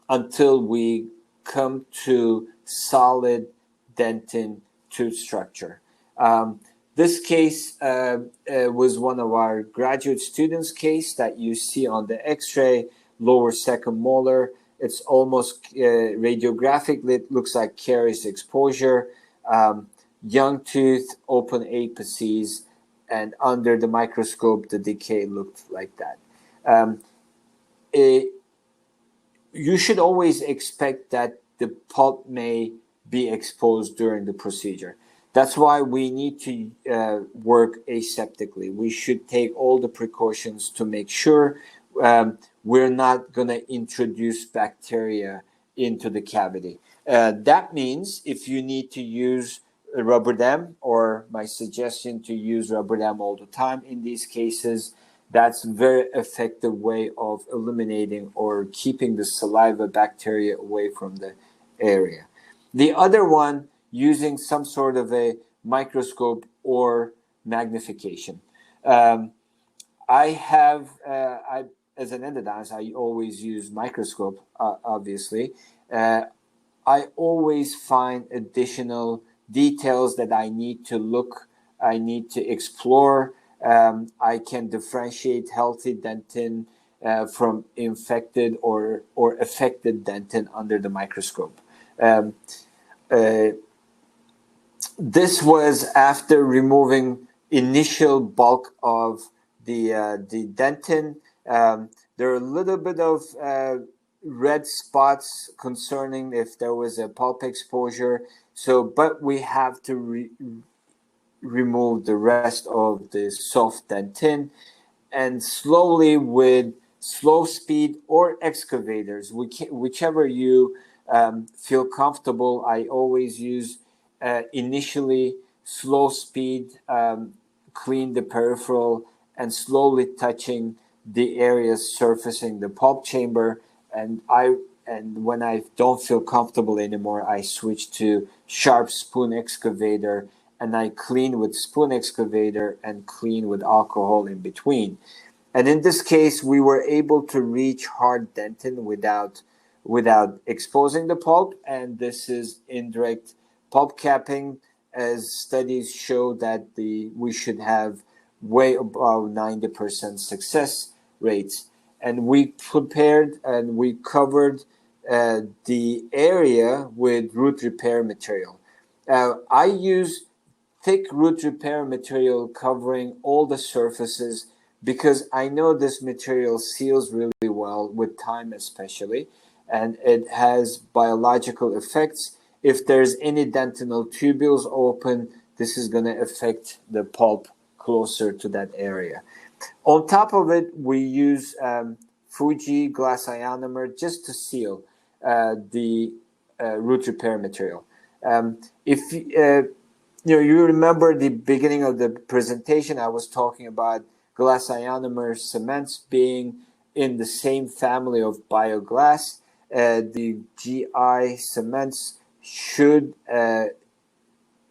until we come to solid dentin tooth structure. This case was one of our graduate students' case that you see on the x-ray, lower second molar. It's almost radiographically, it looks like caries exposure. Young tooth, open apices, and under the microscope, the decay looked like that. You should always expect that the pulp may be exposed during the procedure. That's why we need to work aseptically. We should take all the precautions to make sure we're not going to introduce bacteria into the cavity. That means if you need to use a rubber dam, or my suggestion to use rubber dam all the time in these cases, that's a very effective way of eliminating or keeping the saliva bacteria away from the area. The other one, using some sort of a microscope or magnification. I have, as an endodontist, I always use microscope, obviously. I always find additional details that I need to look, I need to explore. I can differentiate healthy dentin from infected or affected dentin under the microscope. This was after removing initial bulk of the dentin. There are a little bit of red spots concerning if there was a pulp exposure. So, but we have to remove the rest of the soft dentin, and slowly with slow speed or excavators, whichever you feel comfortable. I always use initially slow speed, clean the peripheral, and slowly touching the areas surfacing the pulp chamber. And when I don't feel comfortable anymore, I switch to sharp spoon excavator, and I clean with spoon excavator and clean with alcohol in between. And in this case, we were able to reach hard dentin without exposing the pulp. And this is indirect pulp capping, as studies show that we should have way above 90% success rates. And we prepared and we covered the area with root repair material. I use thick root repair material covering all the surfaces because I know this material seals really well with time, especially, and it has biological effects. If there's any dentinal tubules open, this is going to affect the pulp closer to that area. On top of it, we use Fuji glass ionomer just to seal the root repair material. If you remember the beginning of the presentation, I was talking about glass ionomer cements being in the same family of bioglass. The GI cements should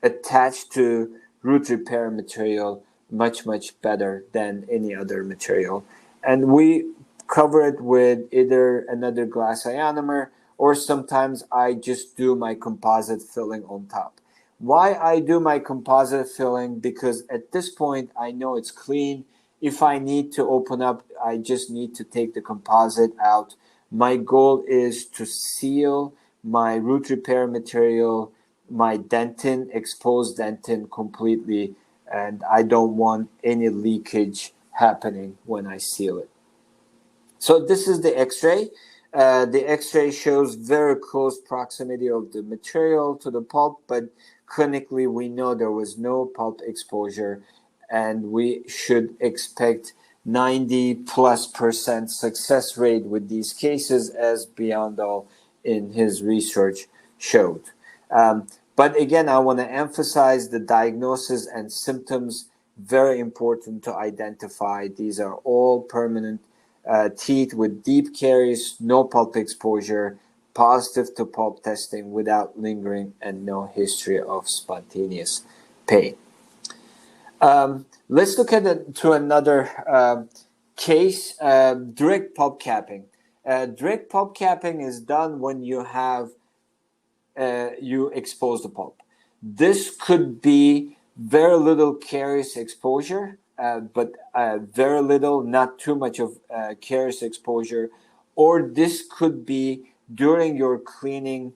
attach to root repair material much better than any other material. And we cover it with either another glass ionomer, or sometimes I just do my composite filling on top. Why I do my composite filling? Because at this point I know it's clean. If I need to open up, I just need to take the composite out. My goal is to seal my root repair material, my dentin, exposed dentin completely, and I don't want any leakage happening when I seal it. So this is the X-ray. The X-ray shows very close proximity of the material to the pulp, but clinically we know there was no pulp exposure, and we should expect 90+% success rate with these cases, as Beyondall in his research showed. But again, I want to emphasize the diagnosis and symptoms, very important to identify. These are all permanent teeth with deep caries, no pulp exposure, positive to pulp testing without lingering, and no history of spontaneous pain. Let's look at to another case, direct pulp capping. Direct pulp capping is done when you have you expose the pulp. This could be very little caries exposure, but very little, not too much of caries exposure, or this could be during your cleaning,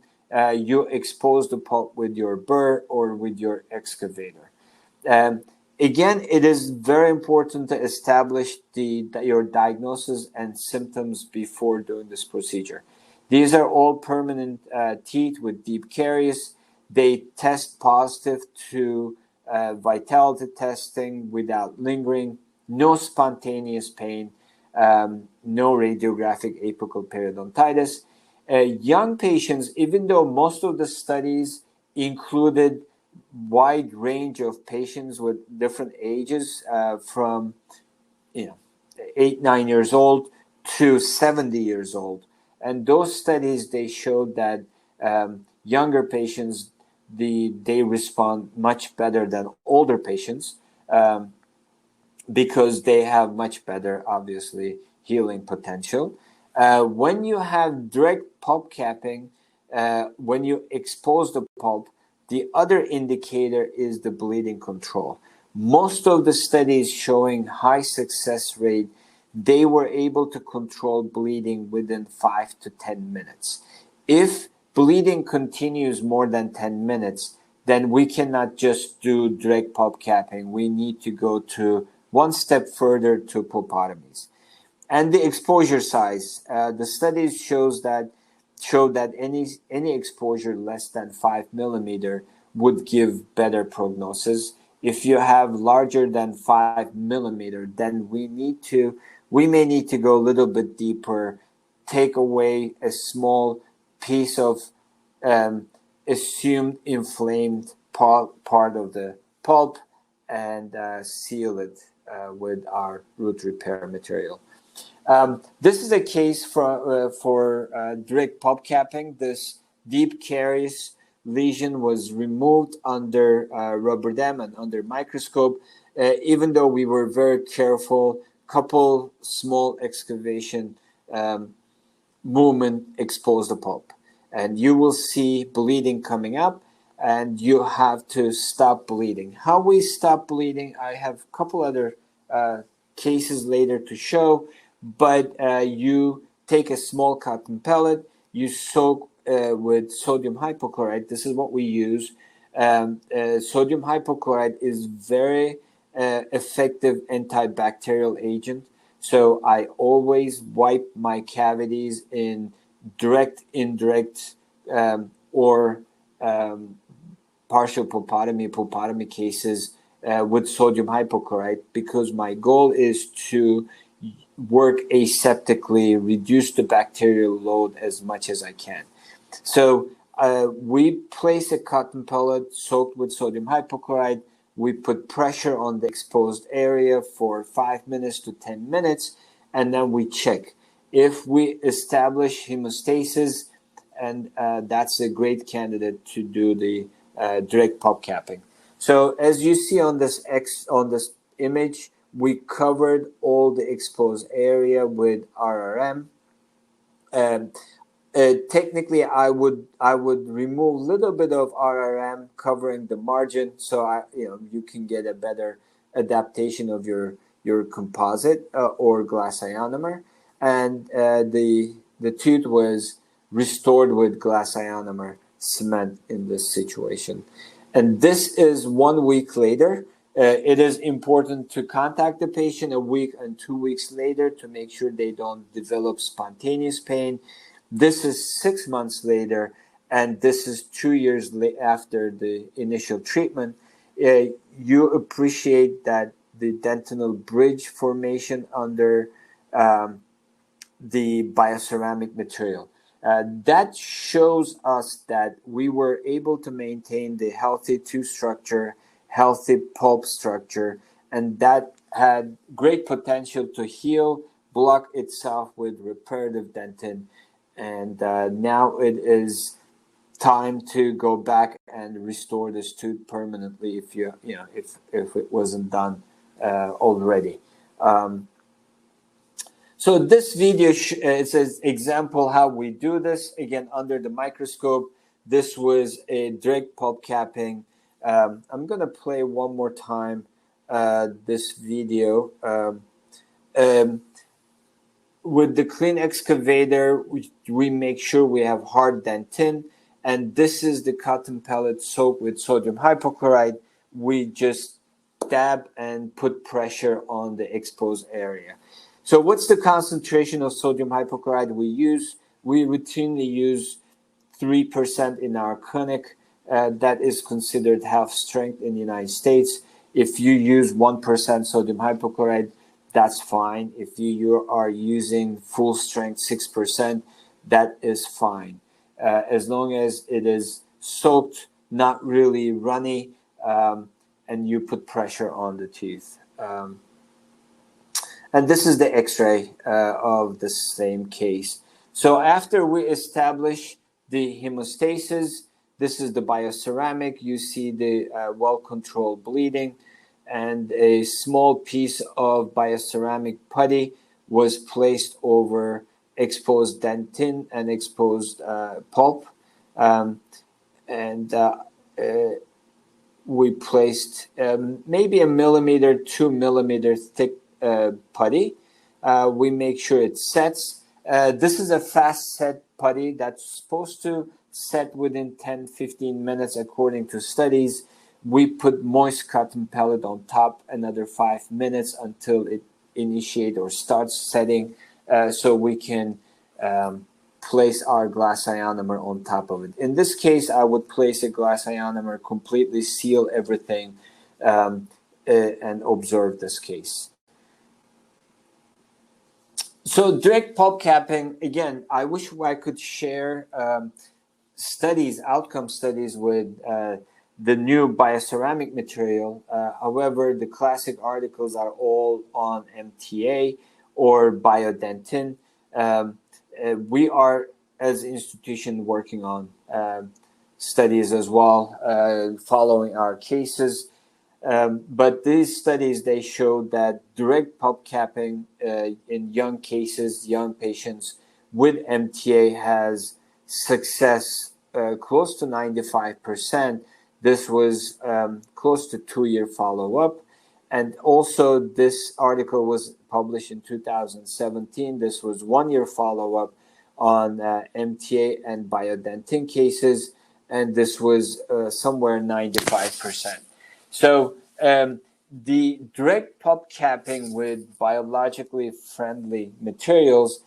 you expose the pulp with your burr or with your excavator. Um, Again, it is very important to establish your diagnosis and symptoms before doing this procedure. These are all permanent teeth with deep caries. They test positive to vitality testing without lingering, no spontaneous pain, no radiographic apical periodontitis. Young patients, even though most of the studies included wide range of patients with different ages, from 8-9 years old to 70 years old, and those studies they showed that younger patients they respond much better than older patients, because they have much better, obviously, healing potential. When you have direct pulp capping, when you expose the pulp, the other indicator is the bleeding control. Most of the studies showing high success rate, they were able to control bleeding within 5 to 10 minutes. If bleeding continues more than 10 minutes, then we cannot just do direct pulp capping. We need to go to one step further to pulpotomies. And the exposure size, the studies show that any exposure less than 5 millimeter would give better prognosis. If you have larger than 5 millimeter, then we may need to go a little bit deeper, take away a small piece of assumed inflamed part of the pulp and seal it with our root repair material. This is a case for direct pulp capping. This deep caries lesion was removed under rubber dam and under microscope. Even though we were very careful, couple small excavation movement exposed the pulp. And you will see bleeding coming up, and you have to stop bleeding. How we stop bleeding, I have a couple other cases later to show, but you take a small cotton pellet, you soak with sodium hypochlorite. This is what we use. Sodium hypochlorite is very effective antibacterial agent. So I always wipe my cavities in direct, indirect, or partial pulpotomy cases with sodium hypochlorite, because my goal is to work aseptically, reduce the bacterial load as much as I can. So we place a cotton pellet soaked with sodium hypochlorite. We put pressure on the exposed area for 5 minutes to 10 minutes, and then we check. If we establish hemostasis, and that's a great candidate to do the direct pulp capping. So as you see on this image, we covered all the exposed area with RRM. Technically, I would remove a little bit of RRM covering the margin, so you can get a better adaptation of your composite or glass ionomer, and the tooth was restored with glass ionomer cement in this situation. And this is 1 week later. It is important to contact the patient a week and 2 weeks later to make sure they don't develop spontaneous pain. This is 6 months later, and this is 2 years after the initial treatment. You appreciate that the dentinal bridge formation under the bioceramic material. That shows us that we were able to maintain the healthy tooth structure, healthy pulp structure, and that had great potential to heal, block itself with reparative dentin. And now it is time to go back and restore this tooth permanently if it wasn't done already. So this video it's an example how we do this. Again, under the microscope, this was a direct pulp capping. I'm going to play one more time this video. with the clean excavator, we make sure we have hard dentin, and this is the cotton pellet soaked with sodium hypochlorite. We just dab and put pressure on the exposed area. So what's the concentration of sodium hypochlorite we use? We routinely use 3% in our clinic. That is considered half strength in the United States. If you use 1% sodium hypochlorite, that's fine. If you are using full strength 6%, that is fine. As long as it is soaked, not really runny, and you put pressure on the teeth. And this is the x-ray of the same case. So after we establish the hemostasis, this is the bioceramic. You see the well-controlled bleeding, and a small piece of bioceramic putty was placed over exposed dentin and exposed pulp. And we placed maybe a millimeter, 2 millimeter thick putty. We make sure it sets. This is a fast set putty that's supposed to set within 10-15 minutes according to studies. We put moist cotton pellet on top another 5 minutes until it initiates or starts setting, so we can place our glass ionomer on top of it. In this case, I would place a glass ionomer, completely seal everything, and observe this case. So direct pulp capping, again, I wish I could share studies, outcome studies with the new bioceramic material. However, the classic articles are all on MTA or biodentin. We are, as an institution, working on studies as well, following our cases. But these studies, they showed that direct pulp capping in young cases, young patients with MTA has success close to 95%. This was close to 2-year follow-up. And also this article was published in 2017. This was 1-year follow-up on MTA and biodentin cases. And this was somewhere 95%. So the direct pulp capping with biologically friendly materials,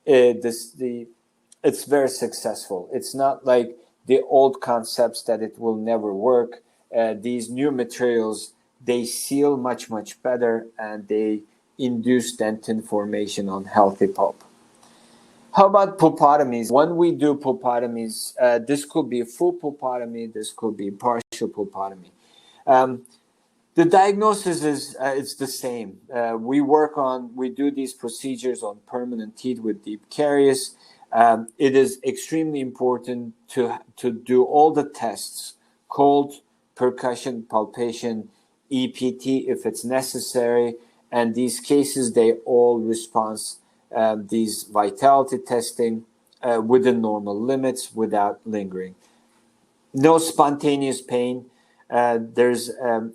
it's very successful. It's not like the old concepts that it will never work. These new materials, they seal much, much better, and they induce dentin formation on healthy pulp. How about pulpotomies? When we do pulpotomies, this could be full pulpotomy, this could be partial pulpotomy. The diagnosis is it's the same. We do these procedures on permanent teeth with deep caries. It is extremely important to do all the tests: cold, percussion, palpation, EPT if it's necessary. And these cases, they all respond these vitality testing within normal limits without lingering. No spontaneous pain. There's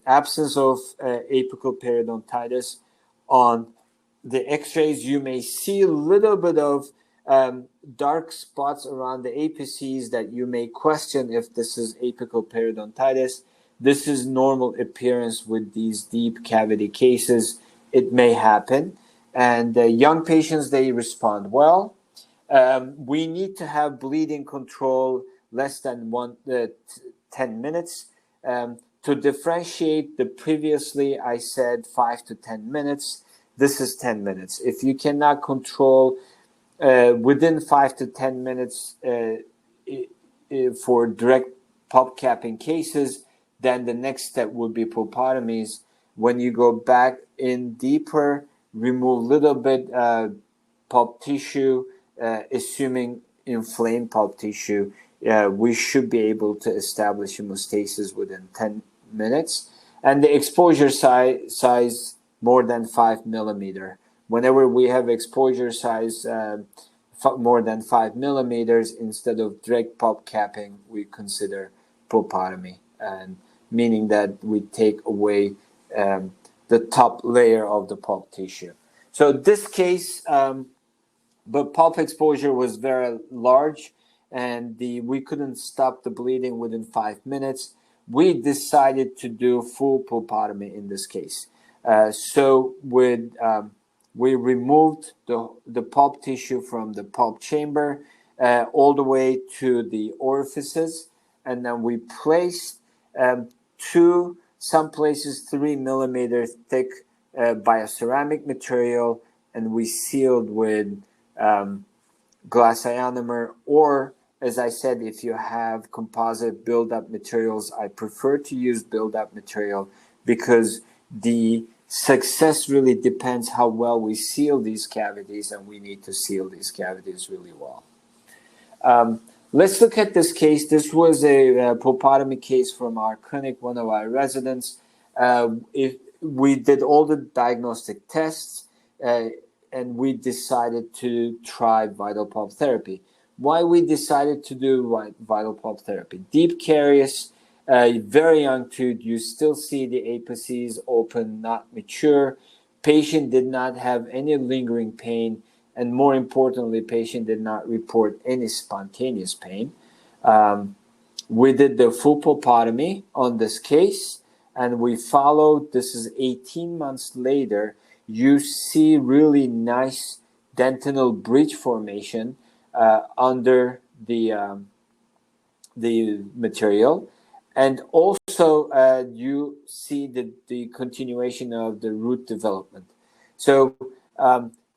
absence of apical periodontitis. On the x-rays, you may see a little bit of dark spots around the apices that you may question if this is apical periodontitis. This is normal appearance with these deep cavity cases. It may happen. And young patients, they respond well. We need to have bleeding control less than 10 minutes. To differentiate the previously, I said 5 to 10 minutes. This is 10 minutes. If you cannot control within 5 to 10 minutes for direct pulp capping cases, then the next step would be pulpotomies. When you go back in deeper, remove little bit pulp tissue, assuming inflamed pulp tissue, we should be able to establish hemostasis within 10 minutes. And the exposure size more than 5 millimeter. Whenever we have exposure size more than 5 millimeters, instead of direct pulp capping, we consider pulpotomy, and meaning that we take away the top layer of the pulp tissue. So this case, but pulp exposure was very large, and we couldn't stop the bleeding within 5 minutes. We decided to do full pulpotomy in this case. So we removed the pulp tissue from the pulp chamber all the way to the orifices, and then we placed some places 3 millimeter thick bioceramic material, and we sealed with glass ionomer, or as I said, if you have composite build-up materials, I prefer to use build-up material because the success really depends how well we seal these cavities, and we need to seal these cavities really well. Let's look at this case. This was a pulpotomy case from our clinic, one of our residents. If we did all the diagnostic tests, and we decided to try vital pulp therapy. Why we decided to do vital pulp therapy? Deep caries, very young tooth. You still see the apices open, not mature. Patient did not have any lingering pain, and more importantly, patient did not report any spontaneous pain. We did the full pulpotomy on this case, and we followed. This is 18 months later. You see really nice dentinal bridge formation under the material, and also you see the continuation of the root development. So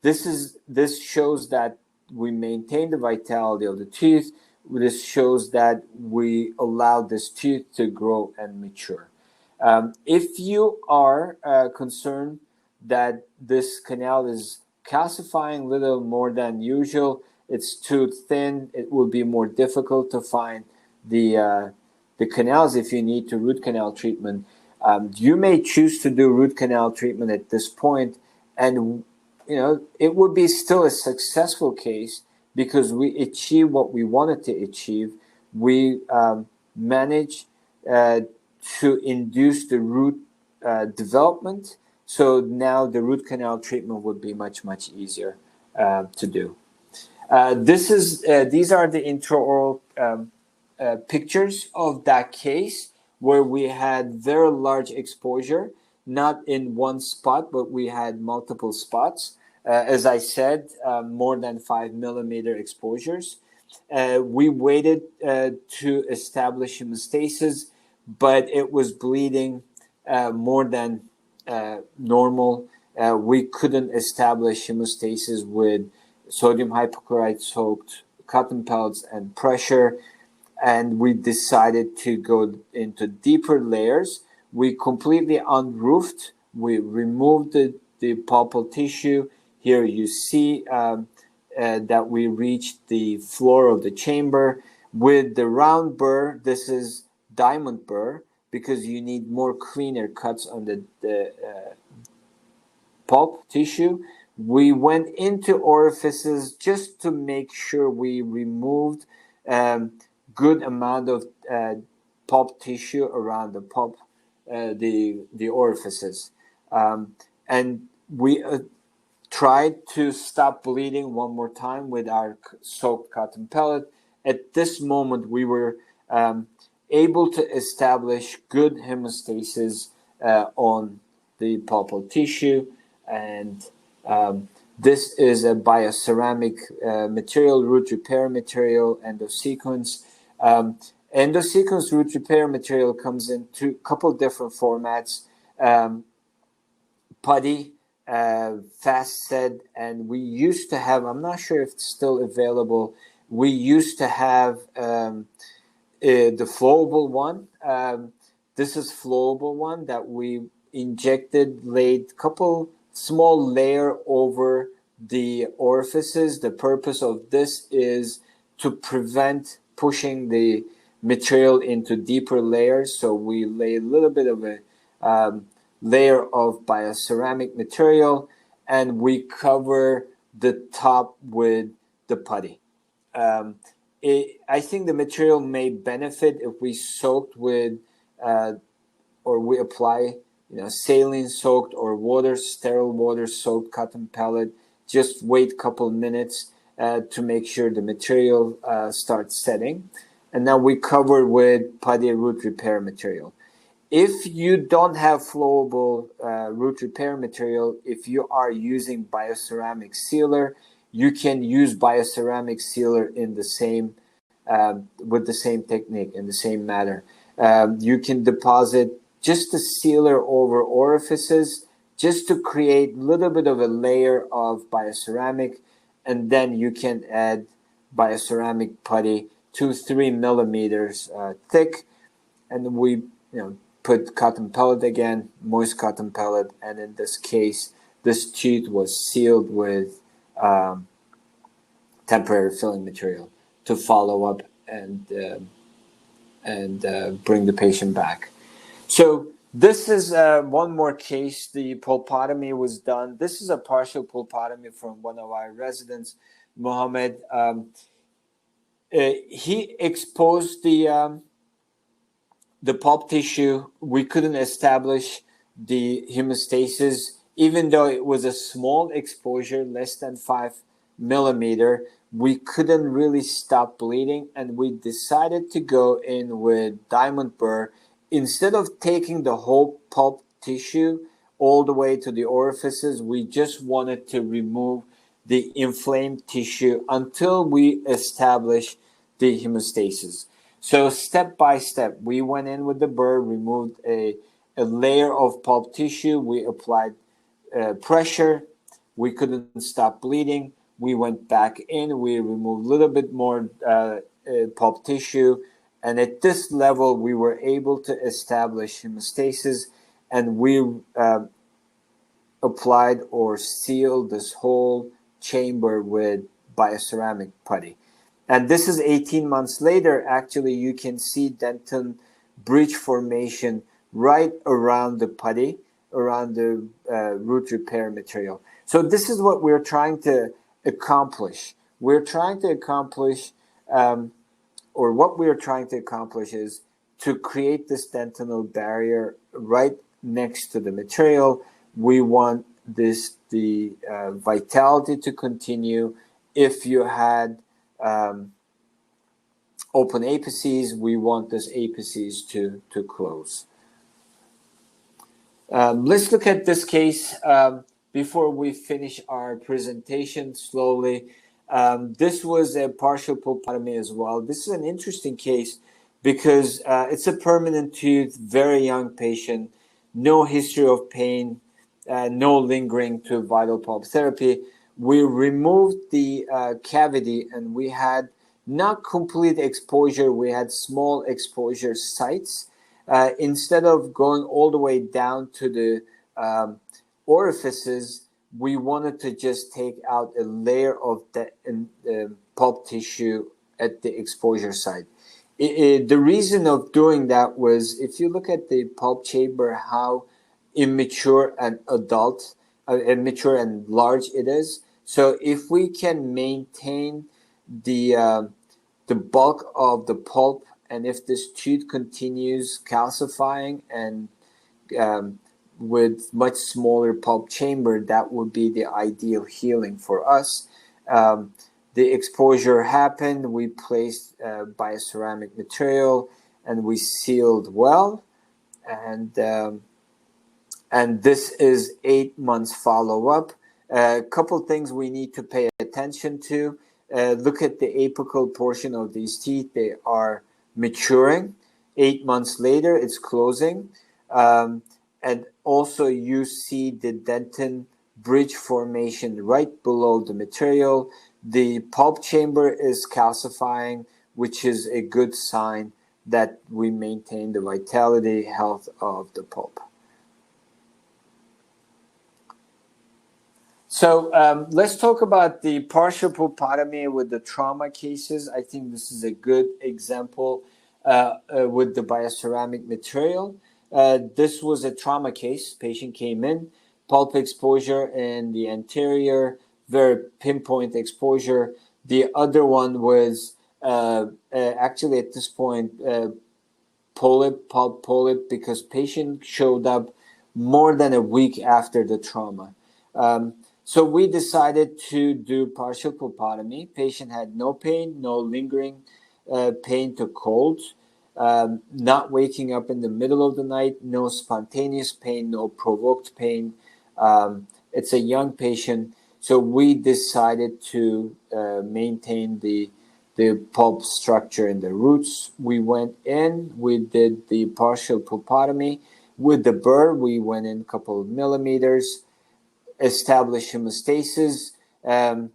this shows that we maintain the vitality of the tooth. This shows that we allow this tooth to grow and mature. If you are concerned that this canal is calcifying a little more than usual, it's too thin, it will be more difficult to find the canals if you need to root canal treatment. You may choose to do root canal treatment at this point, and it would be still a successful case because we achieved what we wanted to achieve. We managed to induce the root development. So now the root canal treatment would be much, much easier to do. These are the intraoral pictures of that case where we had very large exposure, not in one spot, but we had multiple spots. As I said, more than 5 millimeter exposures. We waited to establish hemostasis, but it was bleeding more than normal. We couldn't establish hemostasis with sodium hypochlorite soaked cotton pellets and pressure, and we decided to go into deeper layers. We completely unroofed. We removed the pulpal tissue. Here you see that we reached the floor of the chamber with the round burr. This is diamond burr because you need more cleaner cuts on the pulp tissue. We went into orifices just to make sure we removed good amount of pulp tissue around the pulp, the orifices, and we tried to stop bleeding one more time with our soaked cotton pellet. At this moment, we were able to establish good hemostasis on the pulpal tissue, and this is a bioceramic material, root repair material, endosequence. Endosequence root repair material comes in a couple different formats, putty, fast set, and we used to have, I'm not sure if it's still available, we used to have the flowable one. This is flowable one that we injected, laid couple small layer over the orifices. The purpose of this is to prevent pushing the material into deeper layers. So we lay a little bit of a layer of bioceramic material, and we cover the top with the putty. I think the material may benefit if we soaked with or we apply saline soaked or sterile water soaked cotton pellet. Just wait a couple minutes to make sure the material starts setting. And now we cover with putty root repair material. If you don't have flowable root repair material, if you are using bioceramic sealer, you can use bioceramic sealer in the same with the same technique in the same manner. You can deposit just the sealer over orifices just to create a little bit of a layer of bioceramic, and then you can add bioceramic putty 2-3 millimeters thick, and we put cotton pellet again, moist cotton pellet, and in this case, this tooth was sealed with temporary filling material to follow up and bring the patient back. So this is one more case. The pulpotomy was done. This is a partial pulpotomy from one of our residents, Mohammed. He exposed the pulp tissue. We couldn't establish the hemostasis, even though it was a small exposure, less than 5 millimeter. We couldn't really stop bleeding, and we decided to go in with diamond burr. Instead of taking the whole pulp tissue all the way to the orifices, we just wanted to remove the inflamed tissue until we establish the hemostasis. So step by step, we went in with the burr, removed a layer of pulp tissue. We applied pressure. We couldn't stop bleeding. We went back in. We removed a little bit more pulp tissue. And at this level, we were able to establish hemostasis, and we applied or sealed this whole chamber with bioceramic putty. And this is 18 months later. Actually, you can see dentin bridge formation right around the putty, around the root repair material. So this is what we're trying to accomplish. We're trying to accomplish, or what we're trying to accomplish is to create this dentinal barrier right next to the material. We want the vitality to continue. If you had open apices, we want this apices to close. Let's look at this case before we finish our presentation slowly. This was a partial pulpotomy as well. This is an interesting case because it's a permanent tooth, very young patient, no history of pain, no lingering to vital pulp therapy. We removed the cavity, and we had not complete exposure. We had small exposure sites. Instead of going all the way down to the orifices, we wanted to just take out a layer of the pulp tissue at the exposure site. The reason of doing that was, if you look at the pulp chamber, how immature and immature and large it is. So if we can maintain the bulk of the pulp, and if this tooth continues calcifying and with much smaller pulp chamber, that would be the ideal healing for us. The exposure happened. We placed bioceramic material, and we sealed well. And this is 8 months follow-up. A couple things we need to pay attention to. Look at the apical portion of these teeth. They are maturing. 8 months later, it's closing. And also you see the dentin bridge formation right below the material. The pulp chamber is calcifying, which is a good sign that we maintain the vitality, health of the pulp. So let's talk about the partial pulpotomy with the trauma cases. I think this is a good example with the bioceramic material. This was a trauma case. Patient came in, pulp exposure in the anterior, very pinpoint exposure. The other one was actually at this point pulp polyp, because patient showed up more than a week after the trauma. So we decided to do partial pulpotomy. Patient had no pain, no lingering pain to cold, not waking up in the middle of the night, no spontaneous pain, no provoked pain. It's a young patient, so we decided to maintain the pulp structure in the roots. We went in, we did the partial pulpotomy. With the burr, we went in a couple of millimeters, established hemostasis, um,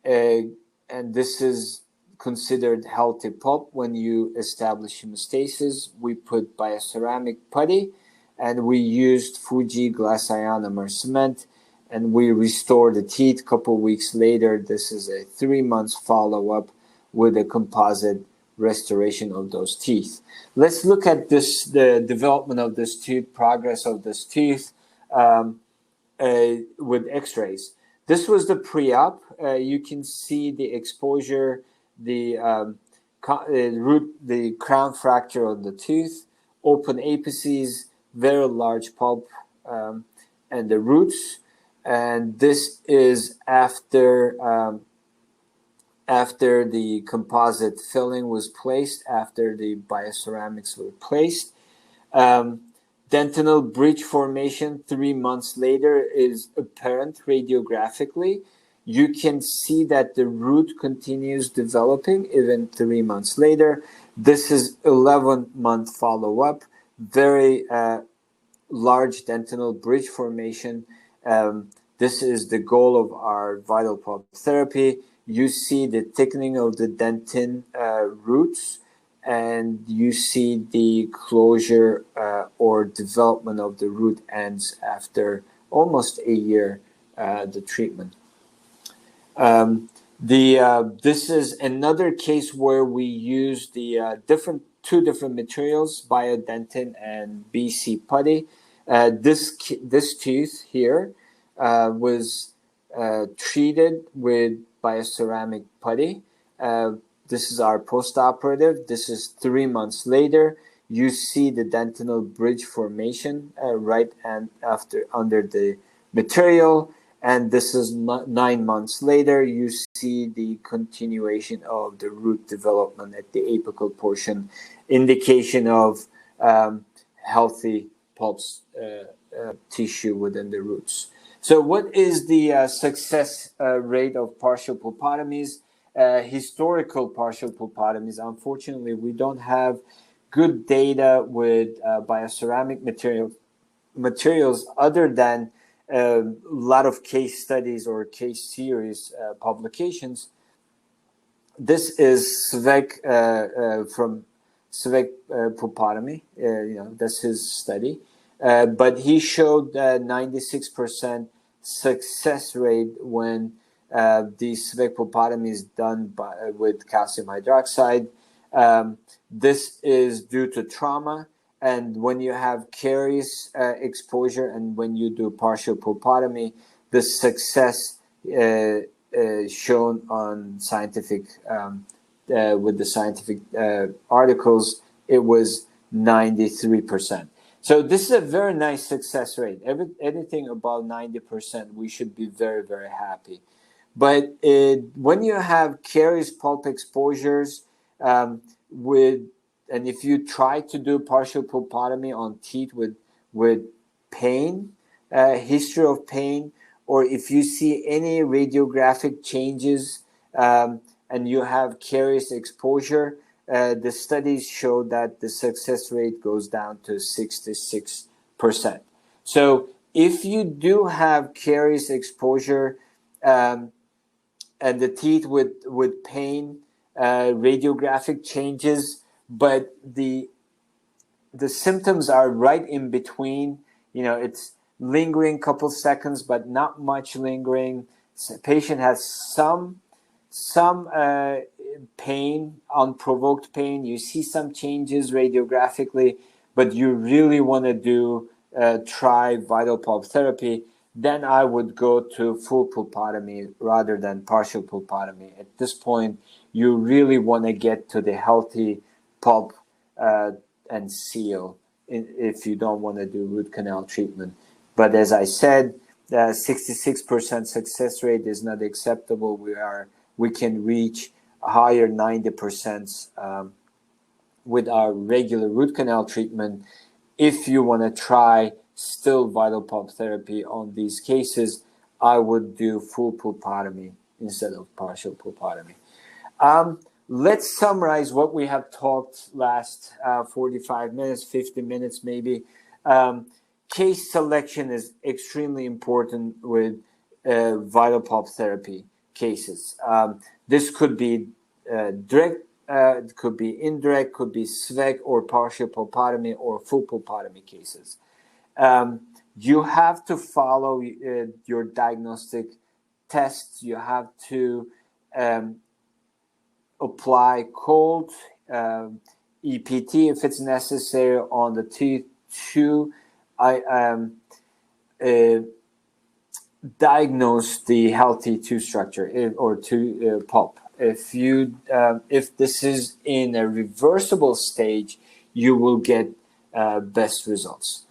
uh, and this is considered healthy pulp. When you establish hemostasis, we put bioceramic putty, and we used Fuji glass ionomer cement, and we restored the teeth. A couple of weeks later, this is a 3 months follow-up with a composite restoration of those teeth. Let's look at this, the development of this tooth, progress of this tooth. With x-rays. This was the pre-op. You can see the exposure, the root, the crown fracture of the tooth, open apices, very large pulp, and the roots. And this is after the composite filling was placed, after the bioceramics were placed. Dentinal bridge formation 3 months later is apparent radiographically. You can see that the root continues developing even 3 months later. This is 11-month follow-up, very large dentinal bridge formation. This is the goal of our vital pulp therapy. You see the thickening of the dentin roots, and you see the closure or development of the root ends after almost a year the treatment. This is another case where we use the two different materials, biodentin and BC putty. This tooth here was treated with bioceramic putty. This is our post-operative. This is 3 months later. You see the dentinal bridge formation right and after under the material. And this is 9 months later. You see the continuation of the root development at the apical portion, indication of healthy pulse tissue within the roots. So what is the success rate of partial pulpotomies? Historical partial pulpotomies. Unfortunately, we don't have good data with bioceramic materials other than a lot of case studies or case series publications. This is Svek from Svek pulpotomy. That's his study. But he showed 96% success rate when the Svek pulpotomy is done with calcium hydroxide. This is due to trauma, and when you have caries exposure and when you do partial pulpotomy, the success shown on scientific with the scientific articles, it was 93%. So this is a very nice success rate. Anything above 90%, we should be very, very happy. But when you have caries pulp exposures and if you try to do partial pulpotomy on teeth with pain, history of pain, or if you see any radiographic changes and you have caries exposure, the studies show that the success rate goes down to 66%. So if you do have caries exposure and the teeth with pain, radiographic changes, but the symptoms are right in between. It's lingering couple seconds, but not much lingering. Patient has some pain, unprovoked pain. You see some changes radiographically, but you really want to try vital pulp therapy. Then I would go to full pulpotomy rather than partial pulpotomy. At this point, you really want to get to the healthy pulp and seal if you don't want to do root canal treatment. But as I said, 66% success rate is not acceptable. We can reach a higher 90% with our regular root canal treatment. If you want to try still vital pulp therapy on these cases, I would do full pulpotomy instead of partial pulpotomy. Let's summarize what we have talked last 45 minutes, 50 minutes maybe. Case selection is extremely important with vital pulp therapy cases. This could be direct, it could be indirect, could be SVEC or partial pulpotomy or full pulpotomy cases. You have to follow your diagnostic tests. You have to apply cold EPT if it's necessary on the teeth to diagnose the healthy tooth structure or tooth pulp. If this is in a reversible stage, you will get best results.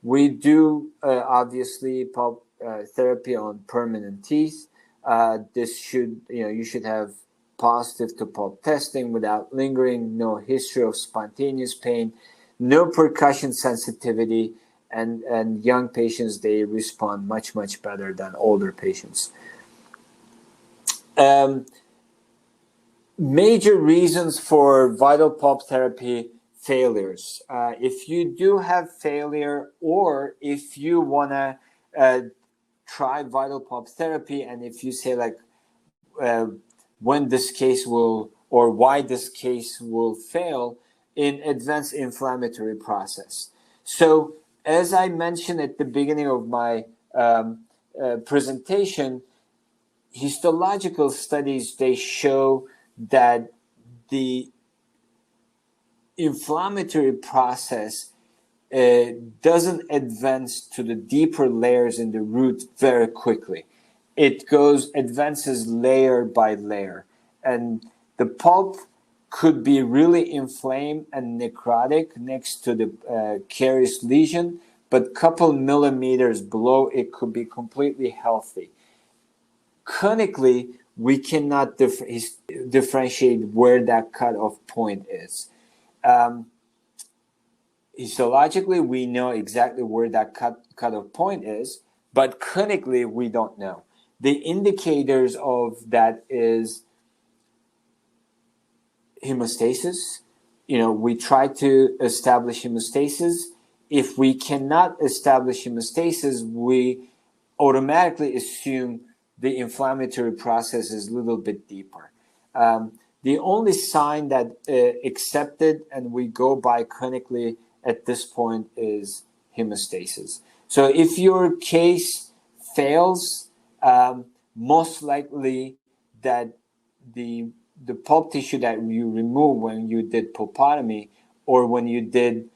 We do obviously pulp therapy on permanent teeth. You should have positive to pulp testing without lingering, no history of spontaneous pain, no percussion sensitivity, and young patients, they respond much, much better than older patients. Major reasons for vital pulp therapy failures. If you do have failure, or if you want to try vital pulp therapy, and if you say like when this case will, or why this case will fail, in advanced inflammatory process. So as I mentioned at the beginning of my presentation, histological studies, they show that the inflammatory process doesn't advance to the deeper layers in the root very quickly. It advances layer by layer, and the pulp could be really inflamed and necrotic next to the carious lesion, but couple millimeters below it could be completely healthy. Clinically, we cannot differentiate where that cutoff point is. Histologically, we know exactly where that cutoff point is, but clinically, we don't know. The indicators of that is hemostasis. We try to establish hemostasis. If we cannot establish hemostasis, we automatically assume the inflammatory process is a little bit deeper. The only sign that accepted and we go by clinically at this point is hemostasis. So if your case fails, most likely that the pulp tissue that you remove when you did pulpotomy or when you did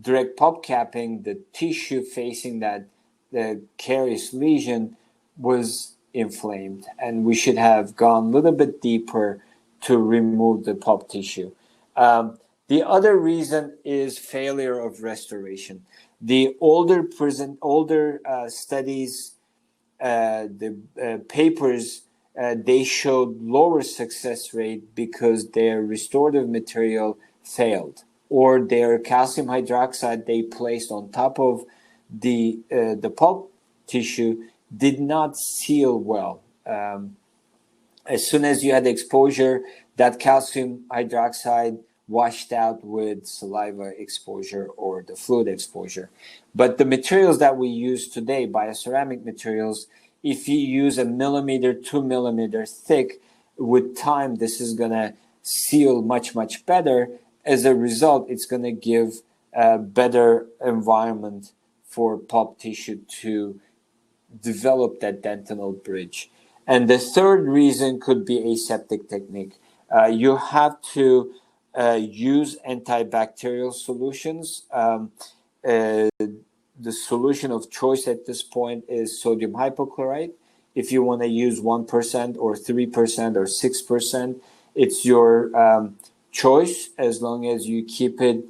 direct pulp capping, the tissue facing that the carious lesion was inflamed, and we should have gone a little bit deeper to remove the pulp tissue. The other reason is failure of restoration. The older studies, the papers, they showed lower success rate because their restorative material failed, or their calcium hydroxide they placed on top of the pulp tissue did not seal well. As soon as you had exposure, that calcium hydroxide washed out with saliva exposure or the fluid exposure. But the materials that we use today, bioceramic materials, if you use 1 millimeter, 2 millimeter thick, with time, this is going to seal much, much better. As a result, it's going to give a better environment for pulp tissue to develop that dentinal bridge. And the third reason could be aseptic technique. You have to use antibacterial solutions. The solution of choice at this point is sodium hypochlorite. If you want to use 1% or 3% or 6%, it's your choice, as long as you keep it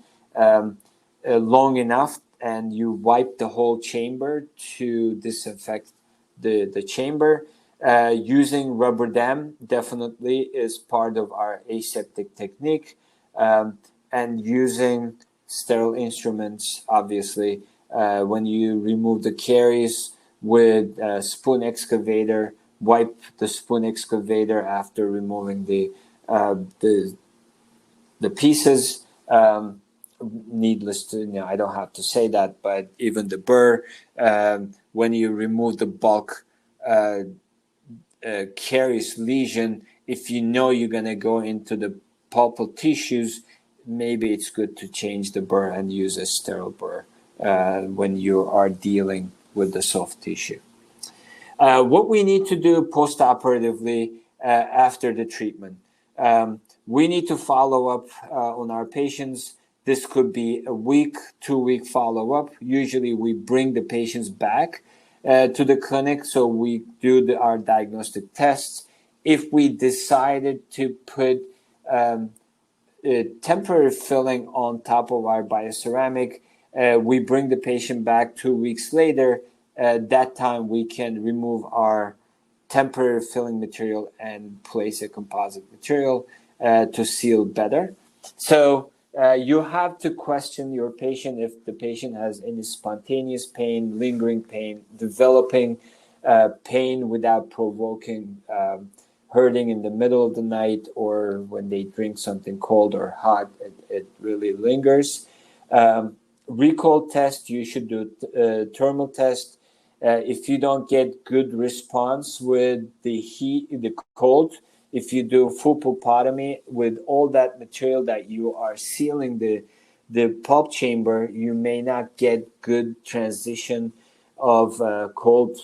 long enough and you wipe the whole chamber to disinfect the chamber. Using rubber dam definitely is part of our aseptic technique, and using sterile instruments, obviously. When you remove the caries with a spoon excavator, wipe the spoon excavator after removing the pieces. Needless to, I don't have to say that, but even the burr, when you remove the bulk caries lesion, if you know you're going to go into the pulpal tissues, maybe it's good to change the burr and use a sterile burr when you are dealing with the soft tissue. What we need to do post-operatively after the treatment. We need to follow up on our patients. This could be a week, 2-week follow-up. Usually we bring the patients back to the clinic, so we do our diagnostic tests. If we decided to put temporary filling on top of our bioceramic, we bring the patient back 2 weeks later. That time we can remove our temporary filling material and place a composite material to seal better. So you have to question your patient if the patient has any spontaneous pain, lingering pain, developing pain without provoking hurting in the middle of the night, or when they drink something cold or hot, it really lingers. Recall test, you should do thermal test. If you don't get good response with the heat, the cold, if you do full pulpotomy with all that material that you are sealing the pulp chamber, you may not get good transition of cold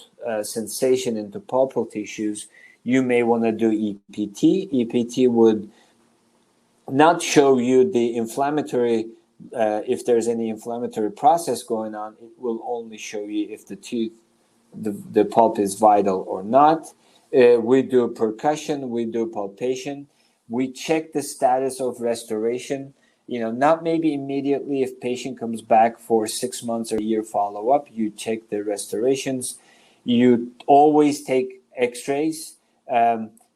sensation into pulpal tissues. You may want to do EPT. EPT would not show you the inflammatory, if there's any inflammatory process going on. It will only show you if the tooth, the pulp is vital or not. We do percussion, we do palpation, we check the status of restoration. Not maybe immediately. If patient comes back for 6 months or a year follow-up, you check the restorations. You always take x-rays,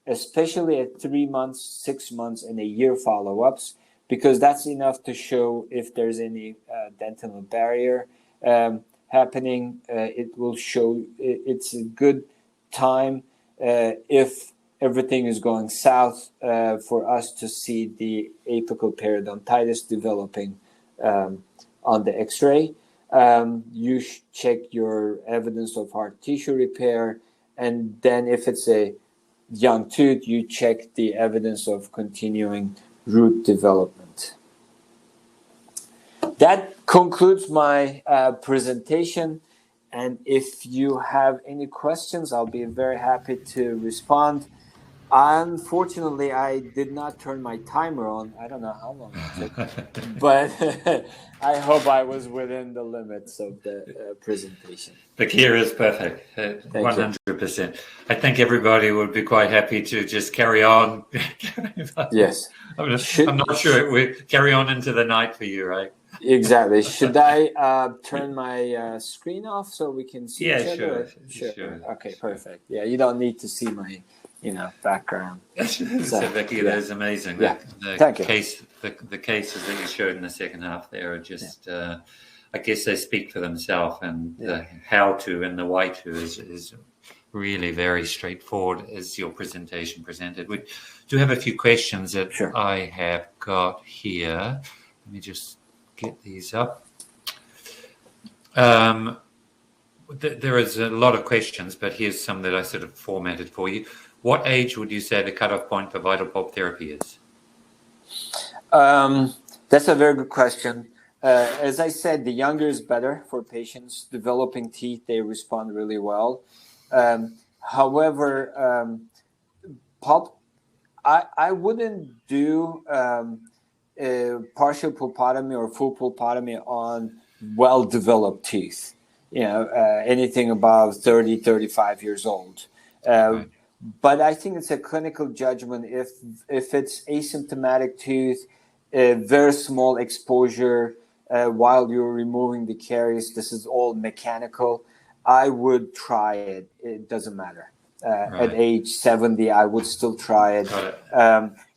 especially at 3 months, 6 months, and a year follow-ups, because that's enough to show if there's any dentinal barrier happening. It will show it's a good time if everything is going south for us to see the apical periodontitis developing on the x-ray. You check your evidence of hard tissue repair, and then if it's a young tooth, you check the evidence of continuing root development. That concludes my presentation, and if you have any questions, I'll be very happy to respond. Unfortunately, I did not turn my timer on. I don't know how long it took, but I hope I was within the limits of the presentation. Bekir is perfect, 100%. I think everybody would be quite happy to just carry on. Yes. I'm not sure it would carry on into the night for you, right? Exactly. Should I turn my screen off so we can see each other? Sure. Okay, perfect. Yeah, you don't need to see my background. So Becky, that is amazing. Yeah. The cases that you showed in the second half there are just, I guess they speak for themselves, and the how to and the why to is really very straightforward as your presentation presented. We do have a few questions that I have got here. Let me just get these up. There is a lot of questions, but here's some that I sort of formatted for you. What age would you say the cutoff point for vital pulp therapy is? That's a very good question. As I said, the younger is better for patients. Developing teeth, they respond really well. However, pulp, I wouldn't do partial pulpotomy or full pulpotomy on well-developed teeth. Anything above 30, 35 years old. Right. But I think it's a clinical judgment. If it's asymptomatic tooth, very small exposure, while you're removing the caries. This is all mechanical. I would try it. It doesn't matter. At age 70, I would still try it.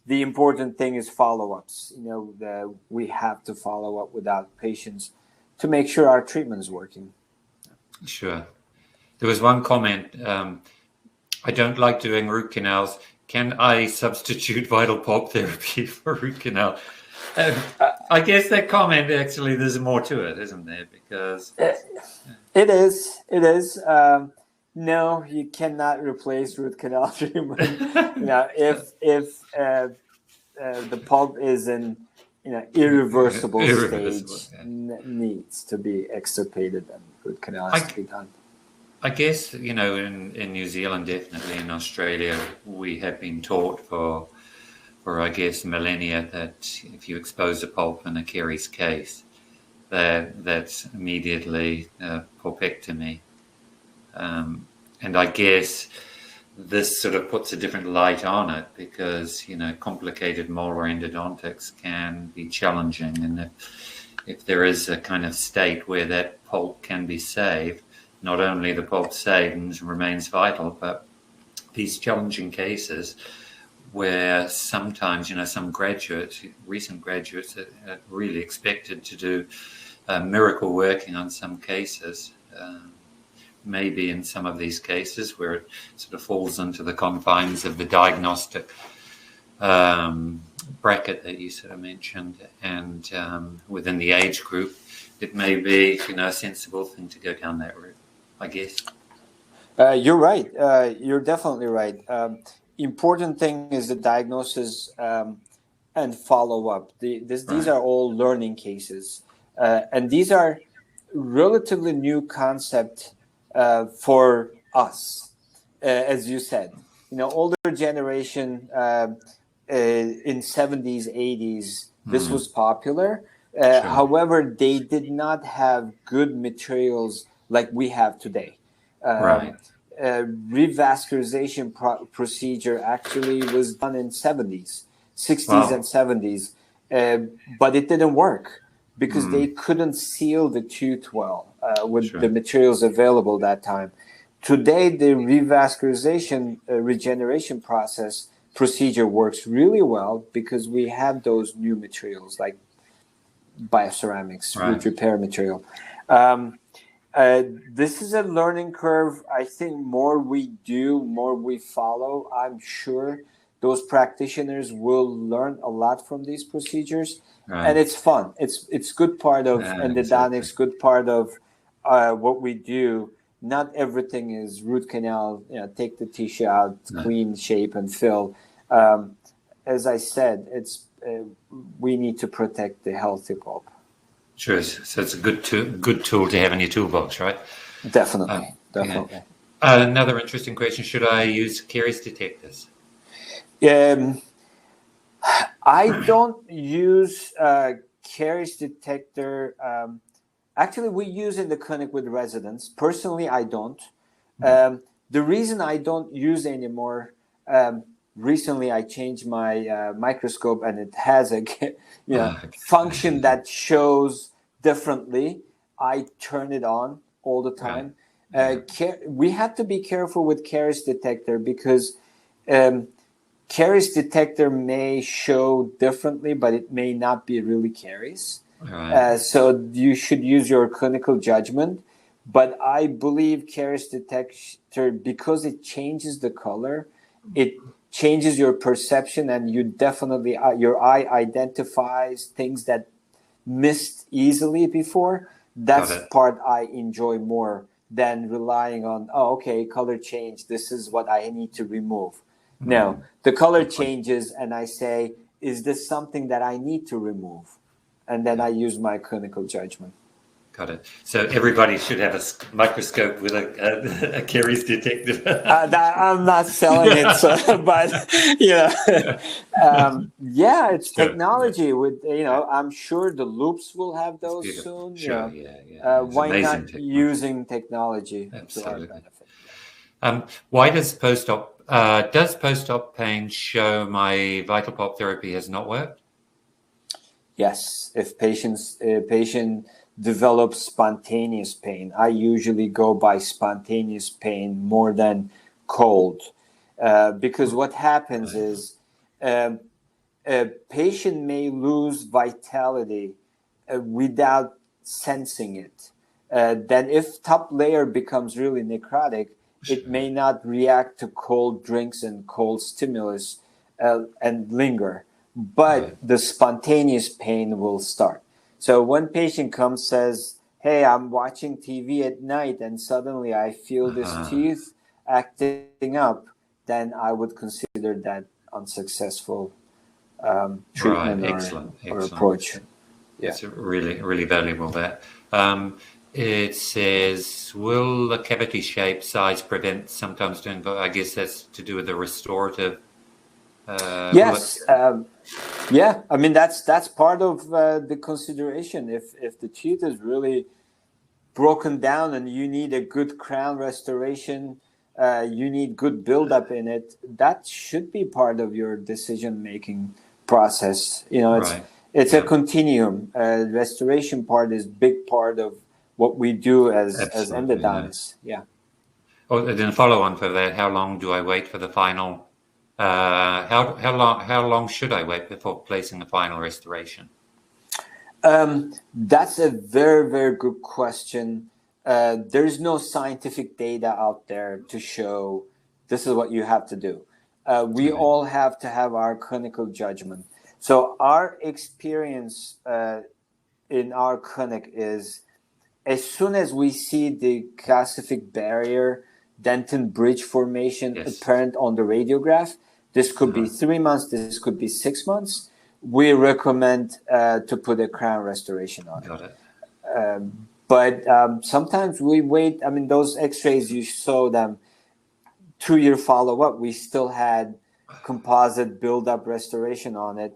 The important thing is follow-ups. We have to follow up with our patients to make sure our treatment is working. Sure. There was one comment. I don't like doing root canals. Can I substitute vital pulp therapy for root canal? I guess that comment, actually, there's more to it, isn't there? Because it is. No, you cannot replace root canal treatment. If the pulp is in irreversible stage, needs to be extirpated and root canal has to be done. I guess, in New Zealand, definitely in Australia, we have been taught for I guess, millennia that if you expose a pulp in a caries case, that's immediately pulpectomy. And I guess this sort of puts a different light on it because, complicated molar endodontics can be challenging. And if there is a kind of state where that pulp can be saved, not only the pulp saved and remains vital, but these challenging cases where sometimes, some recent graduates are really expected to do miracle working on some cases. Maybe in some of these cases where it sort of falls into the confines of the diagnostic bracket that you sort of mentioned, and within the age group, it may be, a sensible thing to go down that route, I guess. You're right. You're definitely right. Important thing is the diagnosis and follow-up. These are all learning cases. And these are relatively new concept for us, as you said. Older generation in 70s, 80s, this was popular. Sure. However, they did not have good materials like we have today. Revascularization procedure actually was done in 60s and 70s, but it didn't work because they couldn't seal the tooth well with the materials available that time. Today, the revascularization regeneration procedure works really well because we have those new materials like bioceramics, root repair material. This is a learning curve. I think more we do, more we follow, I'm sure those practitioners will learn a lot from these procedures. And it's fun. It's good part of endodontics, good part of what we do. Not everything is root canal, take the tissue out, clean, shape, and fill. As I said, we need to protect the healthy pulp. Sure. So it's a good tool to have in your toolbox, right? Definitely. Yeah. Another interesting question: should I use caries detectors? I don't use caries detector. Actually, we use in the clinic with residents. Personally, I don't. The reason I don't use anymore. Recently, I changed my microscope, and it has a function that shows differently. I turn it on all the time. We have to be careful with caries detector because caries detector may show differently, but it may not be really caries. So you should use your clinical judgment. But I believe caries detector, because it changes the color, it changes your perception, and you definitely your eye identifies things that missed easily before. That's the part I enjoy more than relying on, color change, this is what I need to remove. No, the color changes and I say, is this something that I need to remove? And then I use my clinical judgment. Got it. So everybody should have a microscope with a caries detector. I'm not selling it, but it's technology. With I'm sure the loops will have those soon. Sure, why not using technology to our benefit? Why does post-op pain show my vital pulp therapy has not worked? Yes, if patient develops spontaneous pain, I usually go by spontaneous pain more than cold, because what happens is um, a patient may lose vitality without sensing it. Then, if top layer becomes really necrotic, it Sure. may not react to cold drinks and cold stimulus and linger, but Right. the spontaneous pain will start. So, one patient comes says, "Hey, I'm watching TV at night, and suddenly I feel this Uh-huh. tooth acting up," then I would consider that unsuccessful Right. treatment Excellent. or Excellent. approach. Yeah. It's really, really valuable that. It says, will the cavity shape size prevent sometimes doing, but I guess that's to do with the restorative. Will it? Yes. Yeah. I mean, that's part of the consideration. If the tooth is really broken down and you need a good crown restoration, you need good buildup in it. That should be part of your decision making process. You know, Right. it's a Yeah. continuum. Restoration part is big part of what we do as Absolutely. Yeah. endodontists. Yeah. Oh, and then follow on for that. How long do I wait for the final? How long should I wait before placing the final restoration? That's a very, very good question. There's no scientific data out there to show this is what you have to do. We Okay. all have to have our clinical judgment. So, our experience in our clinic is as soon as we see the calcific barrier dentin bridge formation Yes. apparent on the radiograph, this could be Uh-huh. 3 months, this could be 6 months, we recommend to put a crown restoration on it. Got it. But sometimes we wait. I mean, those x-rays, you saw them 2-year follow-up, we still had composite build-up restoration on it.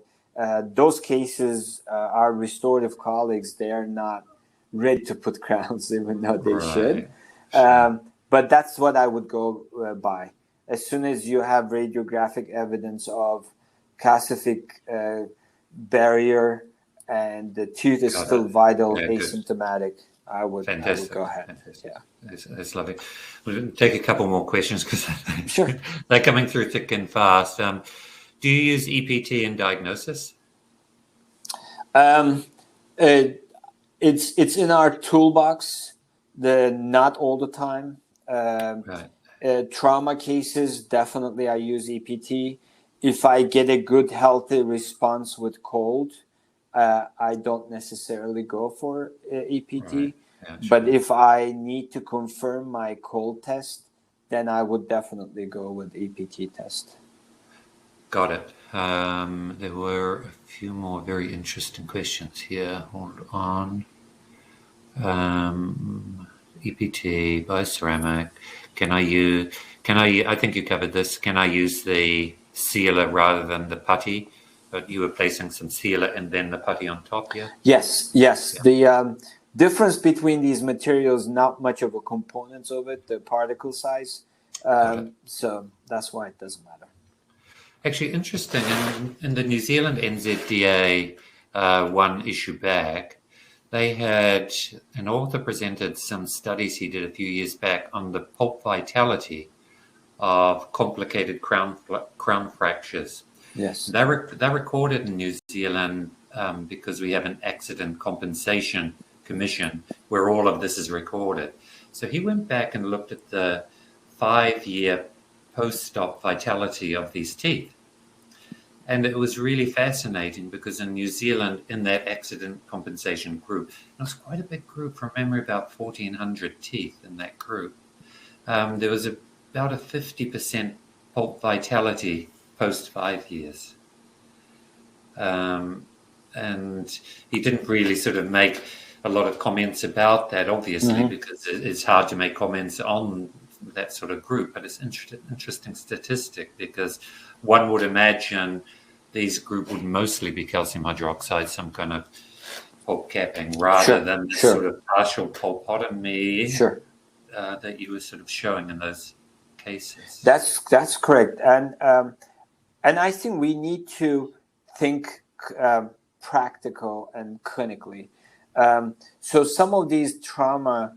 Those cases, our restorative colleagues, they are not ready to put crowns, even though they should. Right. Sure. But that's what I would go by. As soon as you have radiographic evidence of calcific barrier and the tooth is Got still it. vital, Yeah. Good. asymptomatic, I would Fantastic. go ahead. Fantastic. Yeah. That's lovely. We'll take a couple more questions because Sure. they're coming through thick and fast. Do you use EPT in diagnosis? Um, uh, it's in our toolbox. Not all the time. Right. Trauma cases, definitely I use EPT. If I get a good healthy response with cold, I don't necessarily go for EPT. Right. Yeah, But sure. if I need to confirm my cold test, then I would definitely go with EPT test. Got it. There were a few more very interesting questions here. Hold on. EPT, bioceramic. I think you covered this. Can I use the sealer rather than the putty? But you were placing some sealer and then the putty on top, yeah? Yes. Yeah. The difference between these materials, not much of a components of it, the particle size. Got it. So that's why it doesn't matter. Actually, interesting. In the New Zealand NZDA one issue back, they had an author presented some studies he did a few years back on the pulp vitality of complicated crown fractures. Yes. They're recorded in New Zealand because we have an accident compensation commission where all of this is recorded. So he went back and looked at the 5-year post-op vitality of these teeth. And it was really fascinating because in New Zealand, in that accident compensation group, it was quite a big group, from memory, about 1,400 teeth in that group. There was about a 50% pulp vitality post 5 years. And he didn't really sort of make a lot of comments about that, obviously, because it's hard to make comments on that sort of group. But it's interesting statistic because one would imagine these group would mostly be calcium hydroxide, some kind of pulp capping, rather than this sort of partial pulpotomy that you were sort of showing in those cases. That's correct, and I think we need to think practical and clinically. So some of these trauma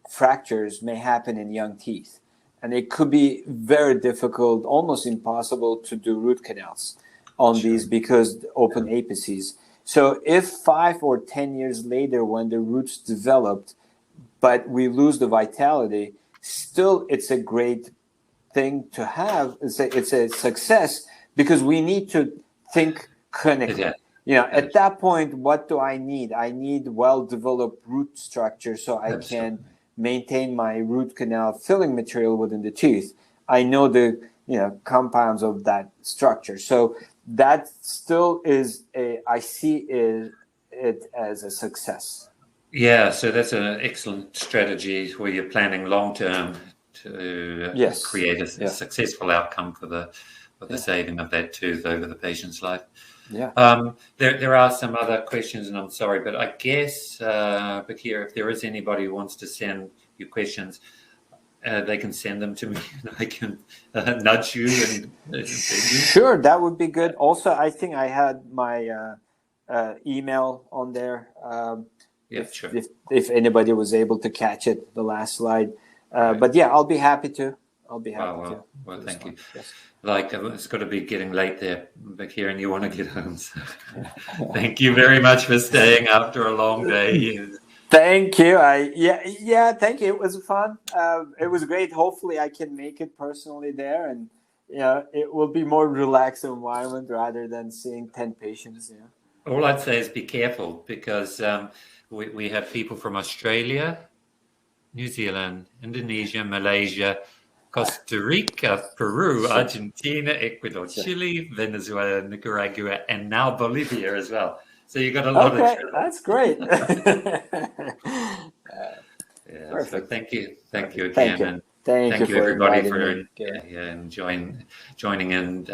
fractures may happen in young teeth, and it could be very difficult, almost impossible to do root canals on these because open apices. So if 5 or 10 years later, when the roots developed, but we lose the vitality, still it's a great thing to have. It's a success because we need to think clinically. At that point, what do I need? I need well-developed root structure so I can maintain my root canal filling material within the tooth. I know the compounds of that structure. So that still is I see it as a success. Yeah, so that's an excellent strategy where you're planning long term to create a successful outcome for the saving of that tooth over the patient's life. Yeah. There are some other questions, and I'm sorry, but I guess, Bekir, if there is anybody who wants to send you questions, they can send them to me, and I can nudge you. Sure, that would be good. Also, I think I had my email on there. If anybody was able to catch it, the last slide. But yeah, I'll be happy to. Well, thank you. Yes. It's got to be getting late there, Bekir, and you want to get home. So thank you very much for staying after a long day. Thank you. Thank you. It was fun. It was great. Hopefully, I can make it personally there, and it will be more relaxed environment rather than seeing 10 patients. All I'd say is be careful because we have people from Australia, New Zealand, Indonesia, Malaysia, Costa Rica, Peru, Argentina, Ecuador, Chile, Venezuela, Nicaragua, and now Bolivia as well. So you got a lot of travel. That's great. So thank you again, and thank you everybody for joining in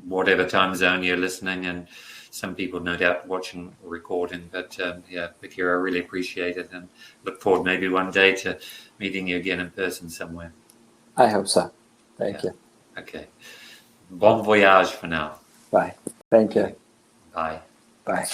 whatever time zone you're listening, and some people no doubt watching or recording. But Bekir, I really appreciate it, and look forward maybe one day to meeting you again in person somewhere. I hope so. Thank you. Okay. Bon voyage for now. Bye. Thank you. Bye. Bye.